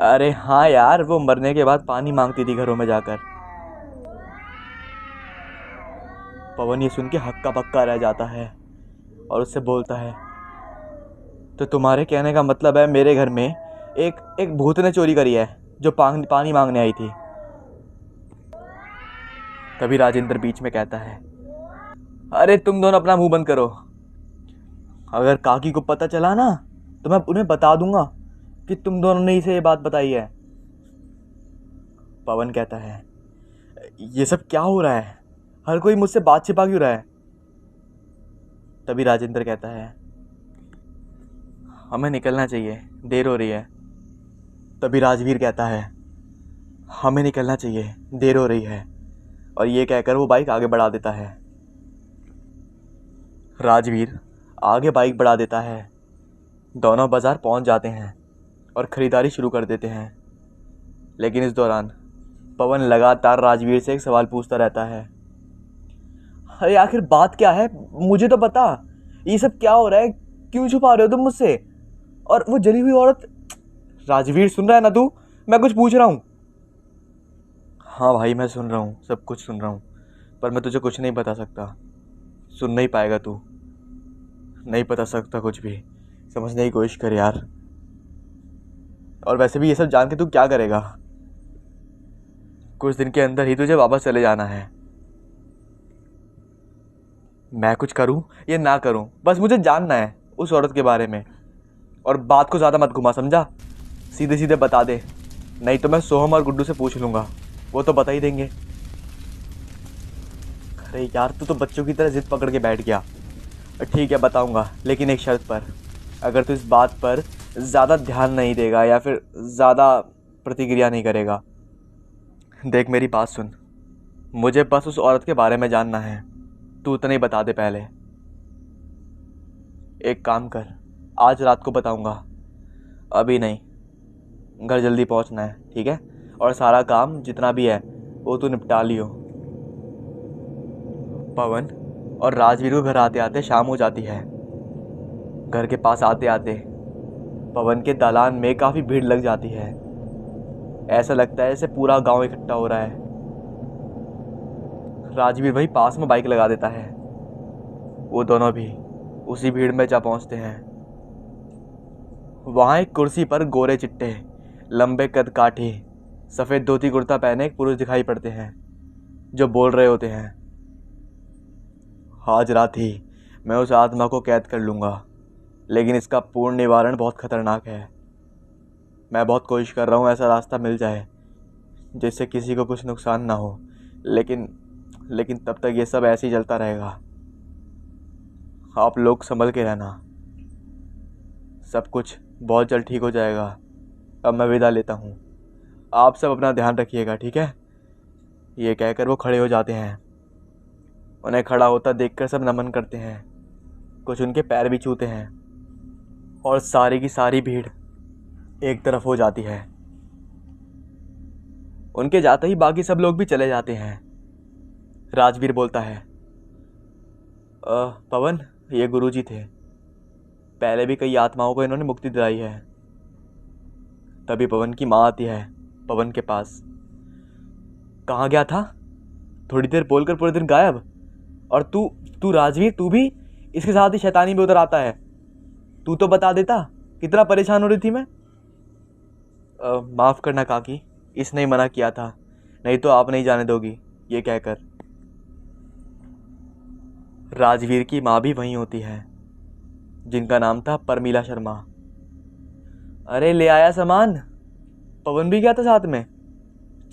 अरे हाँ यार, वो मरने के बाद पानी मांगती थी घरों में जाकर। पवन ये सुन के हक्का बक्का रह जाता है और उससे बोलता है, तो तुम्हारे कहने का मतलब है मेरे घर में एक भूत ने चोरी करी है जो पानी मांगने आई थी। तभी राजेंद्र बीच में कहता है, अरे तुम दोनों अपना मुंह बंद करो। अगर काकी को पता चला ना तो मैं उन्हें बता दूंगा कि तुम दोनों ने इसे ये बात बताई है। पवन कहता है, ये सब क्या हो रहा है? हर कोई मुझसे बात छिपा क्यों रहा है? तभी राजेंद्र कहता है, हमें निकलना चाहिए, देर हो रही है। तभी राजवीर कहता है, हमें निकलना चाहिए, देर हो रही है। और ये कहकर वो बाइक आगे बढ़ा देता है। राजवीर आगे बाइक बढ़ा देता है। दोनों बाजार पहुंच जाते हैं और ख़रीदारी शुरू कर देते हैं। लेकिन इस दौरान पवन लगातार राजवीर से एक सवाल पूछता रहता है, अरे आखिर बात क्या है? मुझे तो बता, ये सब क्या हो रहा है? क्यों छुपा रहे हो तुम मुझसे? और वो जली हुई औरत? राजवीर, सुन रहा है ना तू? मैं कुछ पूछ रहा हूँ। हाँ भाई, मैं सुन रहा हूँ, सब कुछ सुन रहा हूँ, पर मैं तुझे कुछ नहीं बता सकता। सुन नहीं पाएगा तू, नहीं बता सकता कुछ भी। समझने की कोशिश कर यार। और वैसे भी ये सब जान के तू क्या करेगा? कुछ दिन के अंदर ही तुझे वापस चले जाना है। मैं कुछ करूं या ना करूं, बस मुझे जानना है उस औरत के बारे में। और बात को ज़्यादा मत घुमा, समझा? सीधे सीधे बता दे, नहीं तो मैं सोहम और गुड्डू से पूछ लूँगा, वो तो बता ही देंगे। अरे यार, तू तो बच्चों की तरह जिद पकड़ के बैठ गया। ठीक है, बताऊँगा, लेकिन एक शर्त पर। अगर तू इस बात पर ज़्यादा ध्यान नहीं देगा या फिर ज़्यादा प्रतिक्रिया नहीं करेगा। देख मेरी बात सुन, मुझे बस उस औरत के बारे में जानना है, तू उतना ही बता दे पहले। एक काम कर, आज रात को बताऊंगा, अभी नहीं। घर जल्दी पहुंचना है, ठीक है? और सारा काम जितना भी है वो तू निपटा लियो। पवन और राजवीर को घर आते आते शाम हो जाती है। घर के पास आते आते पवन के दालान में काफ़ी भीड़ लग जाती है। ऐसा लगता है जैसे पूरा गांव इकट्ठा हो रहा है। राजवीर वही पास में बाइक लगा देता है। वो दोनों भी उसी भीड़ में जा पहुंचते हैं। वहाँ एक कुर्सी पर गोरे चिट्टे, लंबे कद काठी, सफ़ेद धोती कुर्ता पहने एक पुरुष दिखाई पड़ते हैं, जो बोल रहे होते हैं, आज रात ही मैं उस आत्मा को कैद कर लूँगा, लेकिन इसका पूर्ण निवारण बहुत खतरनाक है। मैं बहुत कोशिश कर रहा हूँ ऐसा रास्ता मिल जाए जिससे किसी को कुछ नुकसान ना हो, लेकिन तब तक ये सब ऐसे ही चलता रहेगा। आप लोग संभल के रहना, सब कुछ बहुत जल्द ठीक हो जाएगा। अब मैं विदा लेता हूँ, आप सब अपना ध्यान रखिएगा, ठीक है? ये कहकर वो खड़े हो जाते हैं। उन्हें खड़ा होता देखकर सब नमन करते हैं, कुछ उनके पैर भी छूते हैं, और सारी की सारी भीड़ एक तरफ हो जाती है। उनके जाते ही बाकी सब लोग भी चले जाते हैं। राजवीर बोलता है, पवन, ये गुरुजी थे, पहले भी कई आत्माओं को इन्होंने मुक्ति दिलाई है। तभी पवन की माँ आती है पवन के पास। कहाँ गया था? थोड़ी देर बोलकर पूरे दिन गायब। और तू राजवीर, तू भी इसके साथ ही शैतानी में उतर आता है। तू तो बता देता, कितना परेशान हो रही थी मैं। माफ़ करना काकी, इसने ही मना किया था, नहीं तो आप नहीं जाने दोगी। ये कहकर राजवीर की माँ भी वहीं होती है, जिनका नाम था परमीला शर्मा। अरे ले आया सामान? पवन भी गया था साथ में?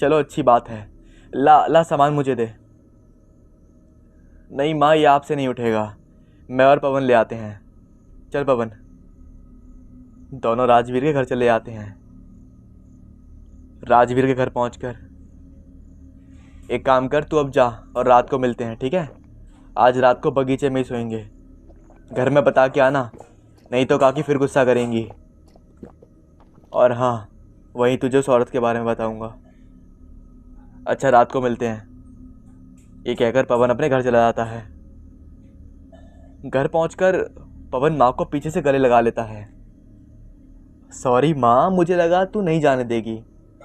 चलो अच्छी बात है, ला सामान मुझे दे। नहीं माँ, ये आपसे नहीं उठेगा, मैं और पवन ले आते हैं। चल पवन। दोनों राजवीर के घर चले आते हैं। राजवीर के घर पहुंचकर, एक काम कर, तू अब जा और रात को मिलते हैं, ठीक है? आज रात को बगीचे में ही सोएंगे। घर में बता के आना, नहीं तो काकी फिर गुस्सा करेंगी। और हाँ, वहीं तुझे उस औरत के बारे में बताऊंगा। अच्छा, रात को मिलते हैं। ये कहकर पवन अपने घर चला जाता है। घर पहुंचकर पवन माँ को पीछे से गले लगा लेता है। सॉरी माँ, मुझे लगा तू नहीं जाने देगी,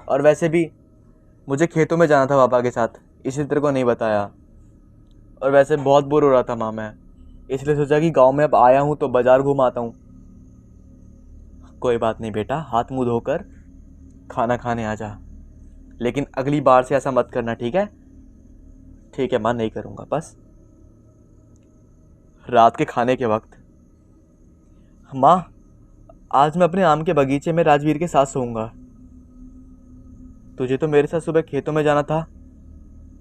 और वैसे भी मुझे खेतों में जाना था पापा के साथ, इसलिए तेरे को नहीं बताया। और वैसे बहुत बोर हो रहा था माँ मैं, इसलिए सोचा कि गांव में अब आया हूँ तो बाजार घूम आता हूँ। कोई बात नहीं बेटा, हाथ मुंह धोकर खाना खाने आ जा, लेकिन अगली बार से ऐसा मत करना, ठीक है? ठीक है माँ, नहीं करूँगा। बस रात के खाने के वक्त, माँ आज मैं अपने आम के बगीचे में राजवीर के साथ सोऊंगा। तुझे तो मेरे साथ सुबह खेतों में जाना था,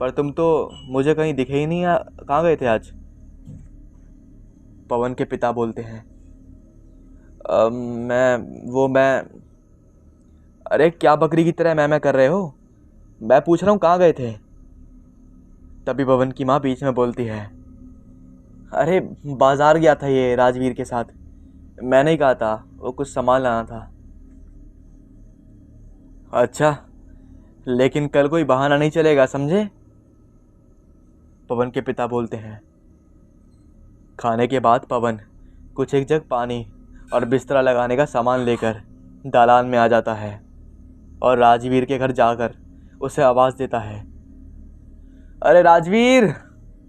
पर तुम तो मुझे कहीं दिखे ही नहीं। कहाँ गए थे आज? पवन के पिता बोलते हैं। मैं अरे क्या बकरी की तरह मैं कर रहे हो? मैं पूछ रहा हूँ कहाँ गए थे? तभी पवन की माँ बीच में बोलती है, अरे बाजार गया था ये राजवीर के साथ, मैंने ही कहा था, वो कुछ सामान लाना था। अच्छा, लेकिन कल कोई बहाना नहीं चलेगा, समझे? पवन के पिता बोलते हैं। खाने के बाद पवन कुछ एक जग पानी और बिस्तरा लगाने का सामान लेकर दालान में आ जाता है और राजवीर के घर जाकर उसे आवाज़ देता है, अरे राजवीर,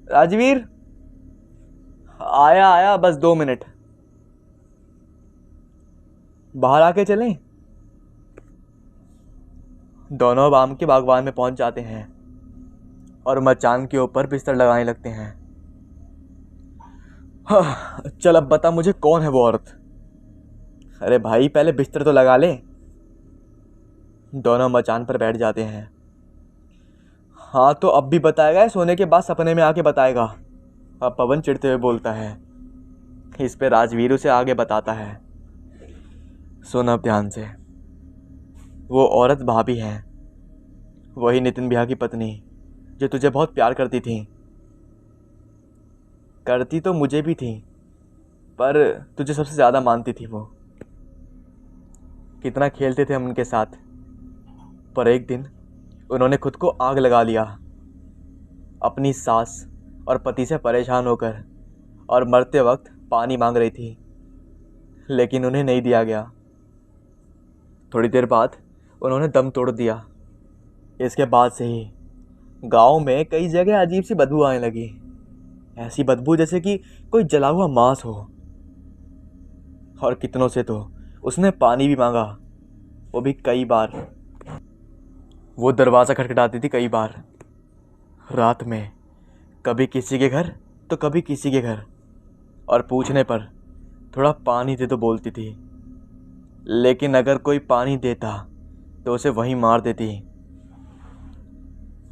राजवीर, आया आया, बस 2 मिनट, बाहर आके चलें। दोनों अब आम के बागवान में पहुंच जाते हैं और मचान के ऊपर बिस्तर लगाने लगते हैं। हाँ, चल अब बता मुझे कौन है वो औरत? अरे भाई पहले बिस्तर तो लगा ले। दोनों मचान पर बैठ जाते हैं। हाँ तो अब भी बताएगा या सोने के बाद सपने में आके बताएगा? अब पवन चिढ़ते हुए बोलता है। इस पे राजवीर उसे आगे बताता है। सुन अब ध्यान से, वो औरत भाभी है, वही नितिन भैया की पत्नी जो तुझे बहुत प्यार करती थी। करती तो मुझे भी थी, पर तुझे सबसे ज़्यादा मानती थी वो। कितना खेलते थे हम उनके साथ, पर एक दिन उन्होंने खुद को आग लगा लिया, अपनी सास और पति से परेशान होकर, और मरते वक्त पानी मांग रही थी, लेकिन उन्हें नहीं दिया गया। थोड़ी देर बाद उन्होंने दम तोड़ दिया। इसके बाद से ही गांव में कई जगह अजीब सी बदबू आने लगी, ऐसी बदबू जैसे कि कोई जला हुआ मांस हो। और कितनों से तो उसने पानी भी मांगा, वो भी कई बार। वो दरवाज़ा खटखटाती थी कई बार रात में, कभी किसी के घर तो कभी किसी के घर, और पूछने पर थोड़ा पानी दे तो बोलती थी, लेकिन अगर कोई पानी देता तो उसे वहीं मार देती।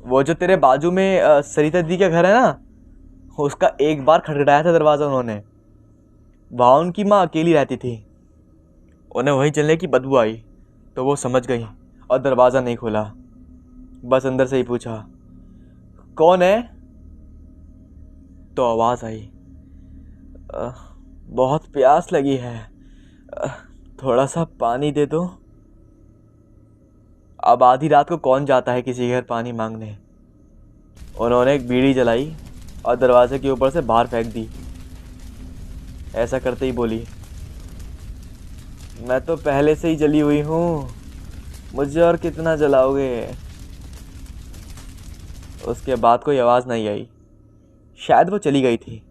वो जो तेरे बाजू में सरिता दीदी का घर है ना, उसका एक बार खटखटाया था दरवाज़ा उन्होंने। वहाँ उनकी माँ अकेली रहती थी, उन्हें वहीं चलने की बदबू आई तो वो समझ गई और दरवाज़ा नहीं खोला, बस अंदर से ही पूछा, कौन है? तो आवाज़ आई, बहुत प्यास लगी है, अ, थोड़ा सा पानी दे दो। अब आधी रात को कौन जाता है किसी के घर पानी मांगने? उन्होंने एक बीड़ी जलाई और दरवाजे के ऊपर से बाहर फेंक दी। ऐसा करते ही बोली, मैं तो पहले से ही जली हुई हूँ, मुझे और कितना जलाओगे? उसके बाद कोई आवाज़ नहीं आई, शायद वो चली गई थी।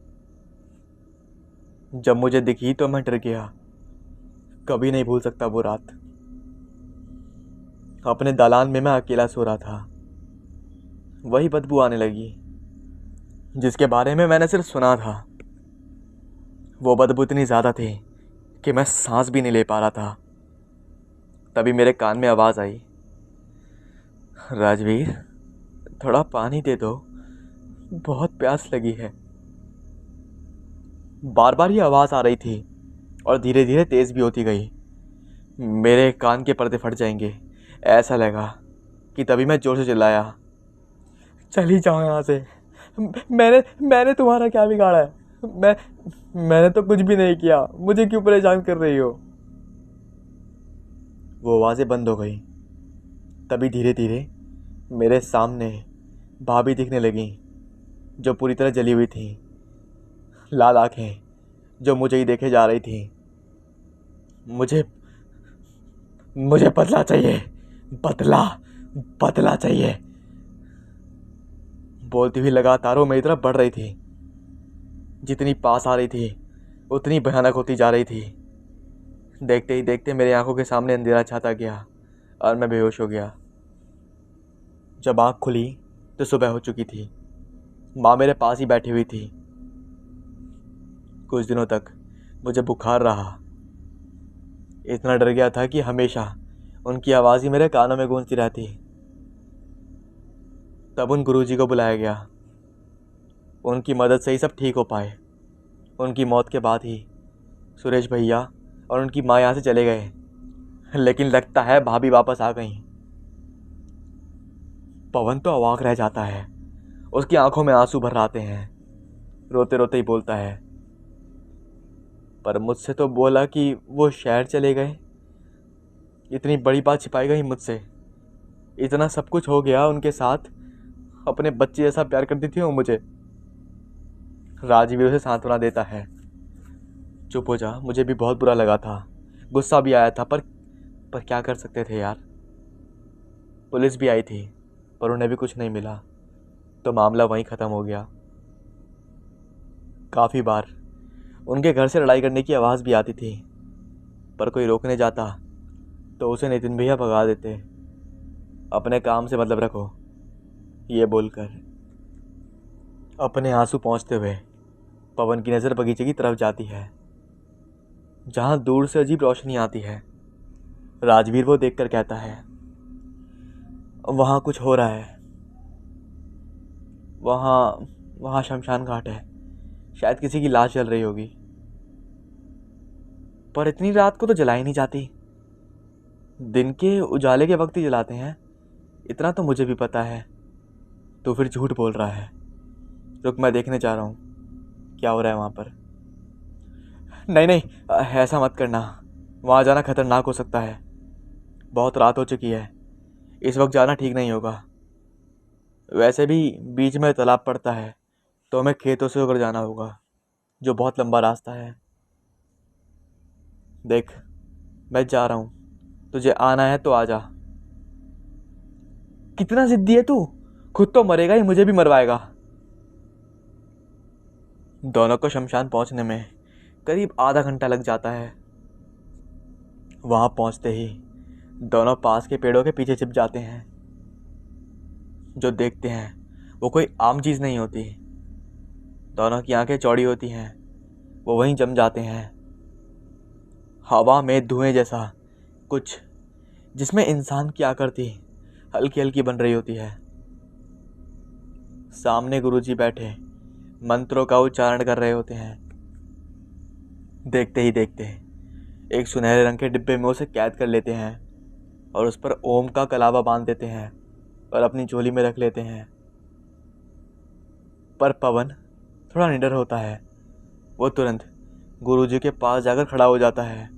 जब मुझे दिखी तो मैं डर गया, कभी नहीं भूल सकता वो रात। अपने दालान में मैं अकेला सो रहा था, वही बदबू आने लगी जिसके बारे में मैंने सिर्फ सुना था। वो बदबू इतनी ज़्यादा थी कि मैं सांस भी नहीं ले पा रहा था। तभी मेरे कान में आवाज़ आई, राजवीर थोड़ा पानी दे दो, बहुत प्यास लगी है। बार बार ये आवाज़ आ रही थी और धीरे धीरे तेज़ भी होती गई। मेरे कान के पर्दे फट जाएंगे ऐसा लगा कि तभी मैं जोर से चिल्लाया, चली जाओ यहाँ से। मैंने मैंने तुम्हारा क्या बिगाड़ा है? मैंने तो कुछ भी नहीं किया, मुझे क्यों परेशान कर रही हो? वो आवाज़ें बंद हो गई। तभी धीरे धीरे मेरे सामने भाभी दिखने लगी, जो पूरी तरह जली हुई थी, लाल आंखें जो मुझे ही देखे जा रही थी। मुझे मुझे बदला चाहिए, बदला बदला चाहिए, बोलती हुई लगातार वो मेरी तरफ बढ़ रही थी। जितनी पास आ रही थी उतनी भयानक होती जा रही थी। देखते ही देखते मेरी आंखों के सामने अंधेरा छाता गया और मैं बेहोश हो गया। जब आँख खुली तो सुबह हो चुकी थी। माँ मेरे पास ही बैठी हुई थी। कुछ दिनों तक मुझे बुखार रहा। इतना डर गया था कि हमेशा उनकी आवाज़ ही मेरे कानों में गूंजती रहती। तब उन गुरुजी को बुलाया गया। उनकी मदद से ही सब ठीक हो पाए। उनकी मौत के बाद ही सुरेश भैया और उनकी माँ यहाँ से चले गए, लेकिन लगता है भाभी वापस आ गई। पवन तो अवाक रह जाता है। उसकी आंखों में आंसू भर आते हैं। रोते रोते ही बोलता है, पर मुझसे तो बोला कि वो शहर चले गए। इतनी बड़ी बात छिपाई गई मुझसे। इतना सब कुछ हो गया उनके साथ, अपने बच्चे जैसा प्यार करती थी वो मुझे। राजवीर उसे सांत्वना देता है, चुप हो जा। मुझे भी बहुत बुरा लगा था, गुस्सा भी आया था, पर क्या कर सकते थे यार। पुलिस भी आई थी पर उन्हें भी कुछ नहीं मिला, तो मामला वहीं ख़त्म हो गया। काफ़ी बार उनके घर से लड़ाई करने की आवाज़ भी आती थी, पर कोई रोकने जाता तो उसे नितिन भैया भगा देते। अपने काम से मतलब रखो, ये बोलकर अपने आंसू पहुँचते हुए पवन की नज़र बगीचे की तरफ जाती है, जहाँ दूर से अजीब रोशनी आती है। राजवीर वो देखकर कहता है, वहाँ कुछ हो रहा है। वहाँ वहाँ शमशान घाट है, शायद किसी की लाश जल रही होगी। पर इतनी रात को तो जलाई नहीं जाती, दिन के उजाले के वक्त ही जलाते हैं। इतना तो मुझे भी पता है। तो फिर झूठ बोल रहा है। रुक, मैं देखने जा रहा हूँ क्या हो रहा है वहाँ पर। नहीं नहीं, ऐसा मत करना। वहाँ जाना खतरनाक हो सकता है। बहुत रात हो चुकी है, इस वक्त जाना ठीक नहीं होगा। वैसे भी बीच में तालाब पड़ता है, तो हमें खेतों से होकर जाना होगा, जो बहुत लंबा रास्ता है। देख, मैं जा रहा हूँ, तुझे आना है तो आ जा। कितना जिद्दी है तू, खुद तो मरेगा ही, मुझे भी मरवाएगा। दोनों को शमशान पहुंचने में करीब आधा घंटा लग जाता है। वहां पहुंचते ही दोनों पास के पेड़ों के पीछे छिप जाते हैं। जो देखते हैं वो कोई आम चीज़ नहीं होती। दोनों की आंखें चौड़ी होती हैं। वो वहीं जम जाते हैं। हवा में धुएं जैसा कुछ, जिसमें इंसान की आकृति हल्की हल्की बन रही होती है। सामने गुरुजी बैठे मंत्रों का उच्चारण कर रहे होते हैं। देखते ही देखते एक सुनहरे रंग के डिब्बे में उसे कैद कर लेते हैं और उस पर ओम का कलावा बांध देते हैं और अपनी झोली में रख लेते हैं। पर पवन थोड़ा निडर होता है। वो तुरंत गुरुजी के पास जाकर खड़ा हो जाता है।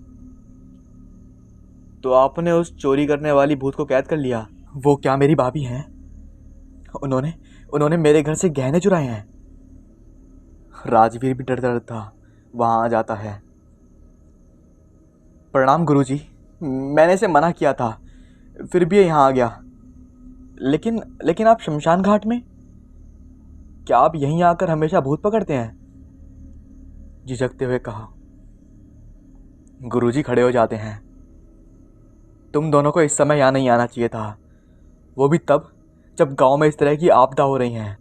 तो आपने उस चोरी करने वाली भूत को कैद कर लिया? वो क्या मेरी भाभी हैं? उन्होंने मेरे घर से गहने चुराए हैं। राजवीर भी डर था वहां आ जाता है। प्रणाम गुरुजी, मैंने इसे मना किया था, फिर भी ये यहाँ आ गया। लेकिन आप शमशान घाट में? क्या आप यहीं आकर हमेशा भूत पकड़ते हैं? झिझकते हुए कहा। गुरुजी खड़े हो जाते हैं। तुम दोनों को इस समय यहाँ नहीं आना चाहिए था, वो भी तब जब गांव में इस तरह की आपदा हो रही हैं।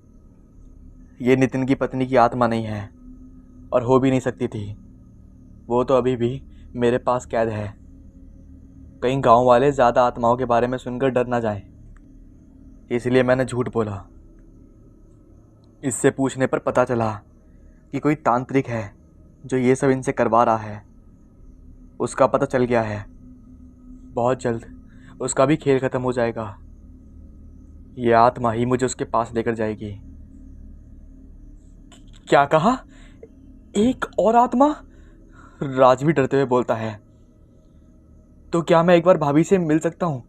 ये नितिन की पत्नी की आत्मा नहीं है और हो भी नहीं सकती थी। वो तो अभी भी मेरे पास कैद है। कहीं गांव वाले ज़्यादा आत्माओं के बारे में सुनकर डर ना जाएं, इसलिए मैंने झूठ बोला। इससे पूछने पर पता चला कि कोई तांत्रिक है जो ये सब इनसे करवा रहा है उसका पता चल गया है। बहुत जल्द उसका भी खेल खत्म हो जाएगा। ये आत्मा ही मुझे उसके पास लेकर जाएगी। क्या कहा? एक और आत्मा? राजवीर डरते हुए बोलता है। तो क्या मैं एक बार भाभी से मिल सकता हूँ?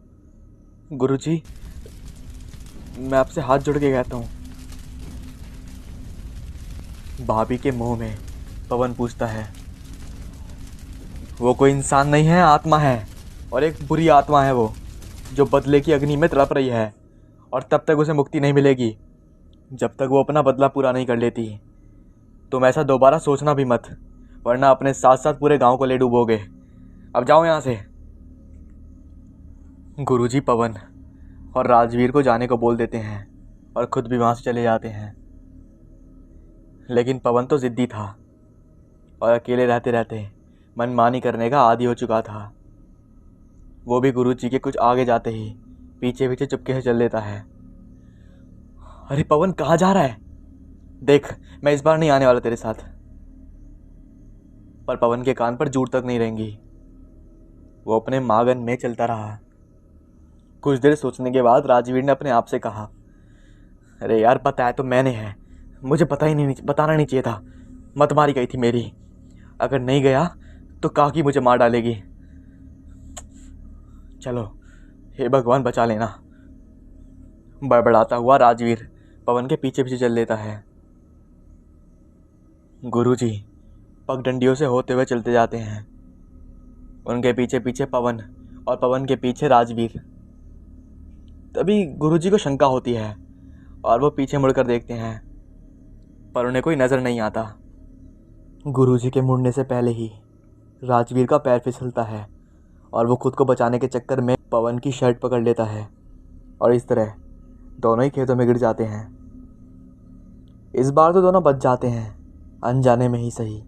गुरुजी, मैं आपसे हाथ जोड़ के कहता हूँ। भाभी के मुंह में पवन पूछता है। वो कोई इंसान नहीं है, आत्मा है, और एक बुरी आत्मा है वो, जो बदले की अग्नि में तड़प रही है, और तब तक उसे मुक्ति नहीं मिलेगी जब तक वो अपना बदला पूरा नहीं कर लेती। तुम ऐसा दोबारा सोचना भी मत, वरना अपने साथ साथ पूरे गांव को ले डूबोगे। अब जाओ यहाँ से। गुरुजी पवन और राजवीर को जाने को बोल देते हैं और खुद भी वहाँ से चले जाते हैं। लेकिन पवन तो ज़िद्दी था और अकेले रहते रहते मनमानी करने का आदी हो चुका था। वो भी गुरुजी के कुछ आगे जाते ही पीछे पीछे चुपके से चल देता है। अरे पवन, कहाँ जा रहा है? देख, मैं इस बार नहीं आने वाला तेरे साथ। पर पवन के कान पर जूट तक नहीं रहेंगी। वो अपने मागन में चलता रहा। कुछ देर सोचने के बाद राजवीर ने अपने आप से कहा, अरे यार, बताया तो मैंने है, मुझे बताना नहीं चाहिए था। मत मारी गई थी मेरी। अगर नहीं गया तो काकी मुझे मार डालेगी। चलो, हे भगवान बचा लेना। बड़बड़ाता हुआ राजवीर पवन के पीछे पीछे चल देता है। गुरुजी पगडंडियों से होते हुए चलते जाते हैं। उनके पीछे पीछे पवन और पवन के पीछे राजवीर। तभी गुरुजी को शंका होती है और वो पीछे मुड़कर देखते हैं, पर उन्हें कोई नज़र नहीं आता। गुरुजी के मुड़ने से पहले ही राजवीर का पैर फिसलता है और वो खुद को बचाने के चक्कर में पवन की शर्ट पकड़ लेता है, और इस तरह दोनों ही खेतों में गिर जाते हैं। इस बार तो दोनों बच जाते हैं, अनजाने में ही सही।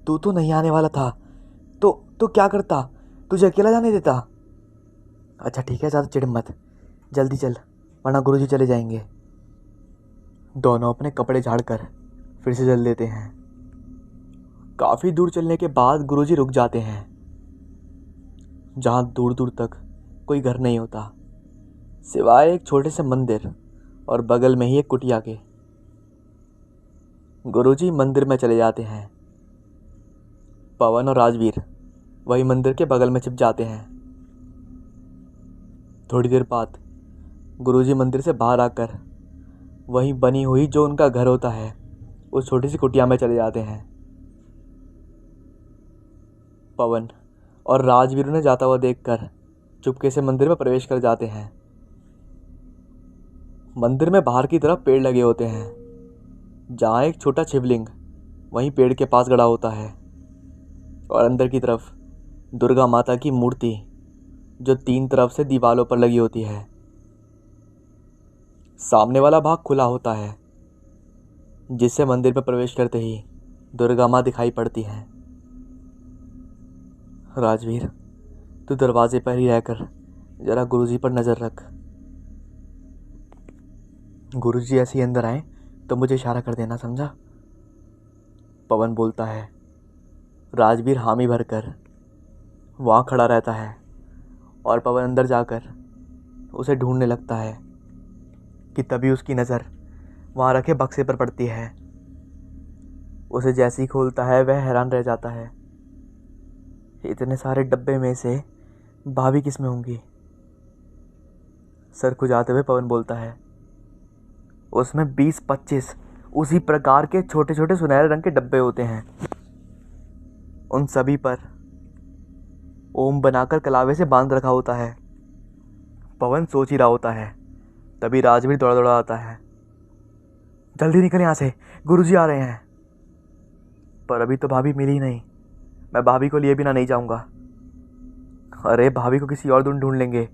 तू तो नहीं आने वाला था, तो क्या करता? तुझे अकेला जाने देता? अच्छा ठीक है, ज़्यादा चिढ़ मत, जल्दी चल, वरना गुरुजी चले जाएंगे। दोनों अपने कपड़े झाड़कर फिर से चल देते हैं। काफ़ी दूर चलने के बाद गुरुजी रुक जाते हैं, जहाँ दूर दूर तक कोई घर नहीं होता, सिवाय एक छोटे से मंदिर और बगल में ही एक कुटिया के। गुरुजी मंदिर में चले जाते हैं। पवन और राजवीर वही मंदिर के बगल में छिप जाते हैं। थोड़ी देर बाद गुरुजी मंदिर से बाहर आकर वहीं बनी हुई जो उनका घर होता है उस छोटी सी कुटिया में चले जाते हैं। पवन और राजवीर उन्हें जाता हुआ देखकर चुपके से मंदिर में प्रवेश कर जाते हैं। मंदिर में बाहर की तरफ पेड़ लगे होते हैं, जहाँ एक छोटा शिवलिंग वहीं पेड़ के पास गड़ा होता है, और अंदर की तरफ दुर्गा माता की मूर्ति जो 3 तरफ से दीवारों पर लगी होती है। सामने वाला भाग खुला होता है, जिससे मंदिर में प्रवेश करते ही दुर्गा माँ दिखाई पड़ती हैं। राजवीर, तू दरवाजे पर ही रहकर जरा गुरुजी पर नज़र रख। गुरुजी ऐसे ही अंदर आए तो मुझे इशारा कर देना, समझा? पवन बोलता है। राजवीर हामी भरकर वहाँ खड़ा रहता है और पवन अंदर जाकर उसे ढूंढने लगता है कि तभी उसकी नज़र वहाँ रखे बक्से पर पड़ती है। उसे जैसे ही खोलता है वह हैरान रह जाता है। इतने सारे डब्बे में से भाभी किस में होंगी? सर खुजाते हुए पवन बोलता है, उसमें 20-25 उसी प्रकार के छोटे छोटे सुनहरे रंग के डब्बे होते हैं। उन सभी पर ओम बनाकर कलावे से बांध रखा होता है। पवन सोच ही रहा होता है, तभी राजवीर दौड़ा दौड़ा आता है। जल्दी निकल यहाँ से, गुरुजी आ रहे हैं। पर अभी तो भाभी मिली नहीं, मैं भाभी को लिए बिना नहीं जाऊँगा। अरे भाभी को किसी और दिन ढूंढ लेंगे,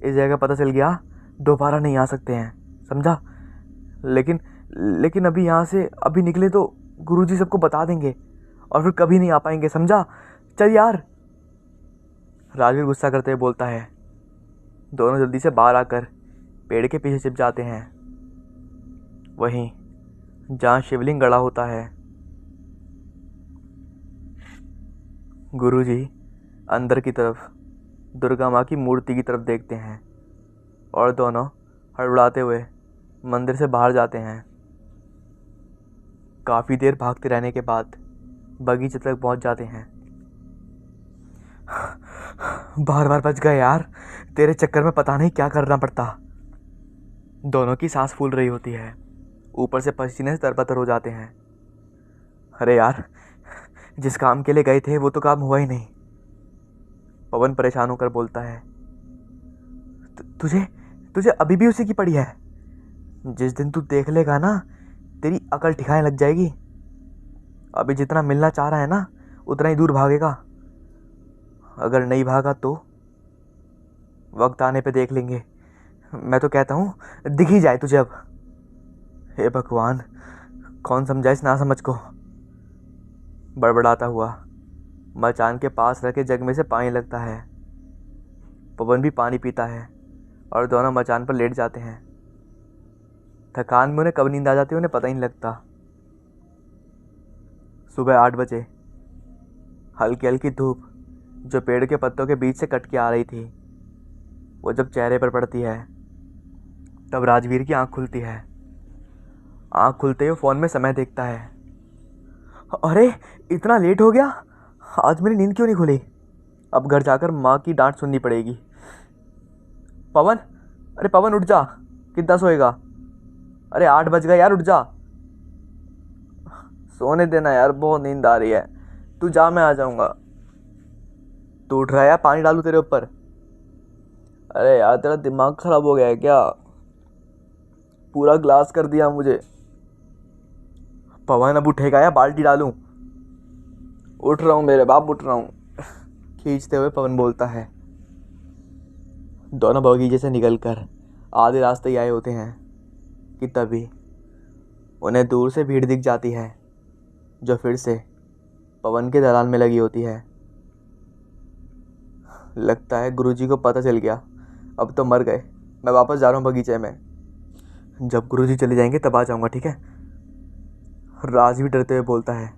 इस जगह पता चल गया दोबारा नहीं आ सकते हैं, समझा? लेकिन अभी यहाँ से अभी निकले तो गुरुजी सबको बता देंगे और फिर कभी नहीं आ पाएंगे, समझा? चल यार। राजवीर गुस्सा करते हुए बोलता है। दोनों जल्दी से बाहर आकर पेड़ के पीछे छिप जाते हैं। वहीं जहाँ शिवलिंग गड़ा होता है गुरुजी अंदर की तरफ दुर्गा माँ की मूर्ति की तरफ देखते हैं और दोनों हड़बड़ाते हुए मंदिर से बाहर जाते हैं। काफ़ी देर भागते रहने के बाद बगीचे तक पहुंच जाते हैं। बार बार बच गए यार, तेरे चक्कर में पता नहीं क्या करना पड़ता। दोनों की सांस फूल रही होती है, ऊपर से पसीने से तरबतर हो जाते हैं। अरे यार, जिस काम के लिए गए थे वो तो काम हुआ ही नहीं। पवन परेशान होकर बोलता है, तुझे तुझे अभी भी उसी की पड़ी है। जिस दिन तू देख लेगा ना, तेरी अकल ठिकाने लग जाएगी। अभी जितना मिलना चाह रहा है ना, उतना ही दूर भागेगा। अगर नहीं भागा तो वक्त आने पे देख लेंगे। मैं तो कहता हूँ दिख ही जाए तुझे अब। हे भगवान, कौन समझाए इस नासमझ को। बड़बड़ाता हुआ मचान के पास रखे जग में से पानी लगता है। पवन भी पानी पीता है और दोनों मचान पर लेट जाते हैं। थकान में उन्हें कब नींद आ जाती है उन्हें पता ही नहीं लगता। सुबह 8 बजे हल्की हल्की धूप जो पेड़ के पत्तों के बीच से कट के आ रही थी, वो जब चेहरे पर पड़ती है तब राजवीर की आंख खुलती है। आंख खुलते ही वो फ़ोन में समय देखता है। अरे, इतना लेट हो गया, आज मेरी नींद क्यों नहीं खुली। अब घर जाकर माँ की डांट सुननी पड़ेगी। पवन, अरे पवन उठ जा, कितना सोएगा। अरे 8 बज गए यार, उठ जा। सोने देना यार, बहुत नींद आ रही है। तू जा, मैं आ जाऊंगा। तू उठ रहा है या पानी डालूं तेरे ऊपर। अरे यार, तेरा दिमाग खराब हो गया है क्या। पूरा ग्लास कर दिया मुझे। पवन अब उठेगा या बाल्टी डालूं। उठ रहा हूँ मेरे बाप, उठ रहा हूँ, खींचते हुए पवन बोलता है। दोनों बगीचे से निकलकर आधे रास्ते ही आए होते हैं कि तभी उन्हें दूर से भीड़ दिख जाती है, जो फिर से पवन के दलान में लगी होती है। लगता है गुरुजी को पता चल गया, अब तो मर गए। मैं वापस जा रहा हूँ बगीचे में। जब गुरुजी चले जाएंगे तब आ जाऊंगा, ठीक है। राज भी डरते हुए बोलता है।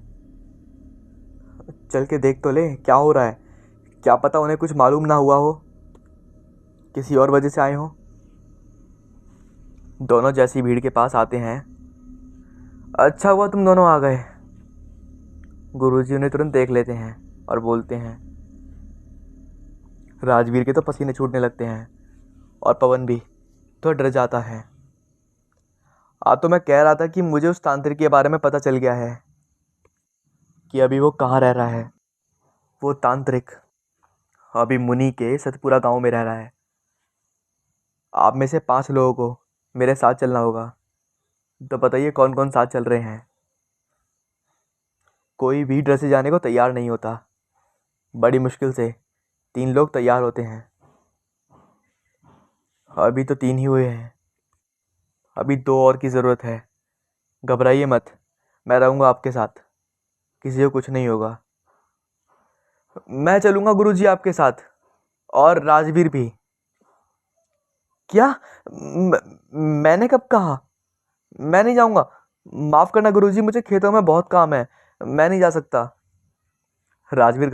चल के देख तो ले क्या हो रहा है, क्या पता उन्हें कुछ मालूम ना हुआ हो, किसी और वजह से आए हो। दोनों जैसी भीड़ के पास आते हैं। अच्छा हुआ तुम दोनों आ गए। गुरुजी उन्हें तुरंत देख लेते हैं और बोलते हैं। राजवीर के तो पसीने छूटने लगते हैं और पवन भी तो डर जाता है। तो मैं कह रहा था कि मुझे उस तांत्रिक के बारे में पता चल गया है कि अभी वो कहाँ रह रहा है। वो तांत्रिक अभी मुनि के सतपुरा गांव में रह रहा है। आप में से 5 लोगों को मेरे साथ चलना होगा। तो बताइए कौन कौन साथ चल रहे हैं। कोई भी डर से जाने को तैयार नहीं होता। बड़ी मुश्किल से 3 लोग तैयार होते हैं। अभी तो 3 ही हुए हैं, अभी 2 और की ज़रूरत है। घबराइए मत, मैं रहूँगा आपके साथ, किसी को कुछ नहीं होगा। मैं चलूँगा गुरुजी आपके साथ, और राजवीर भी। क्या? मैंने कब कहा? मैं नहीं जाऊँगा। माफ़ करना गुरुजी, मुझे खेतों में बहुत काम है, मैं नहीं जा सकता। राजवीर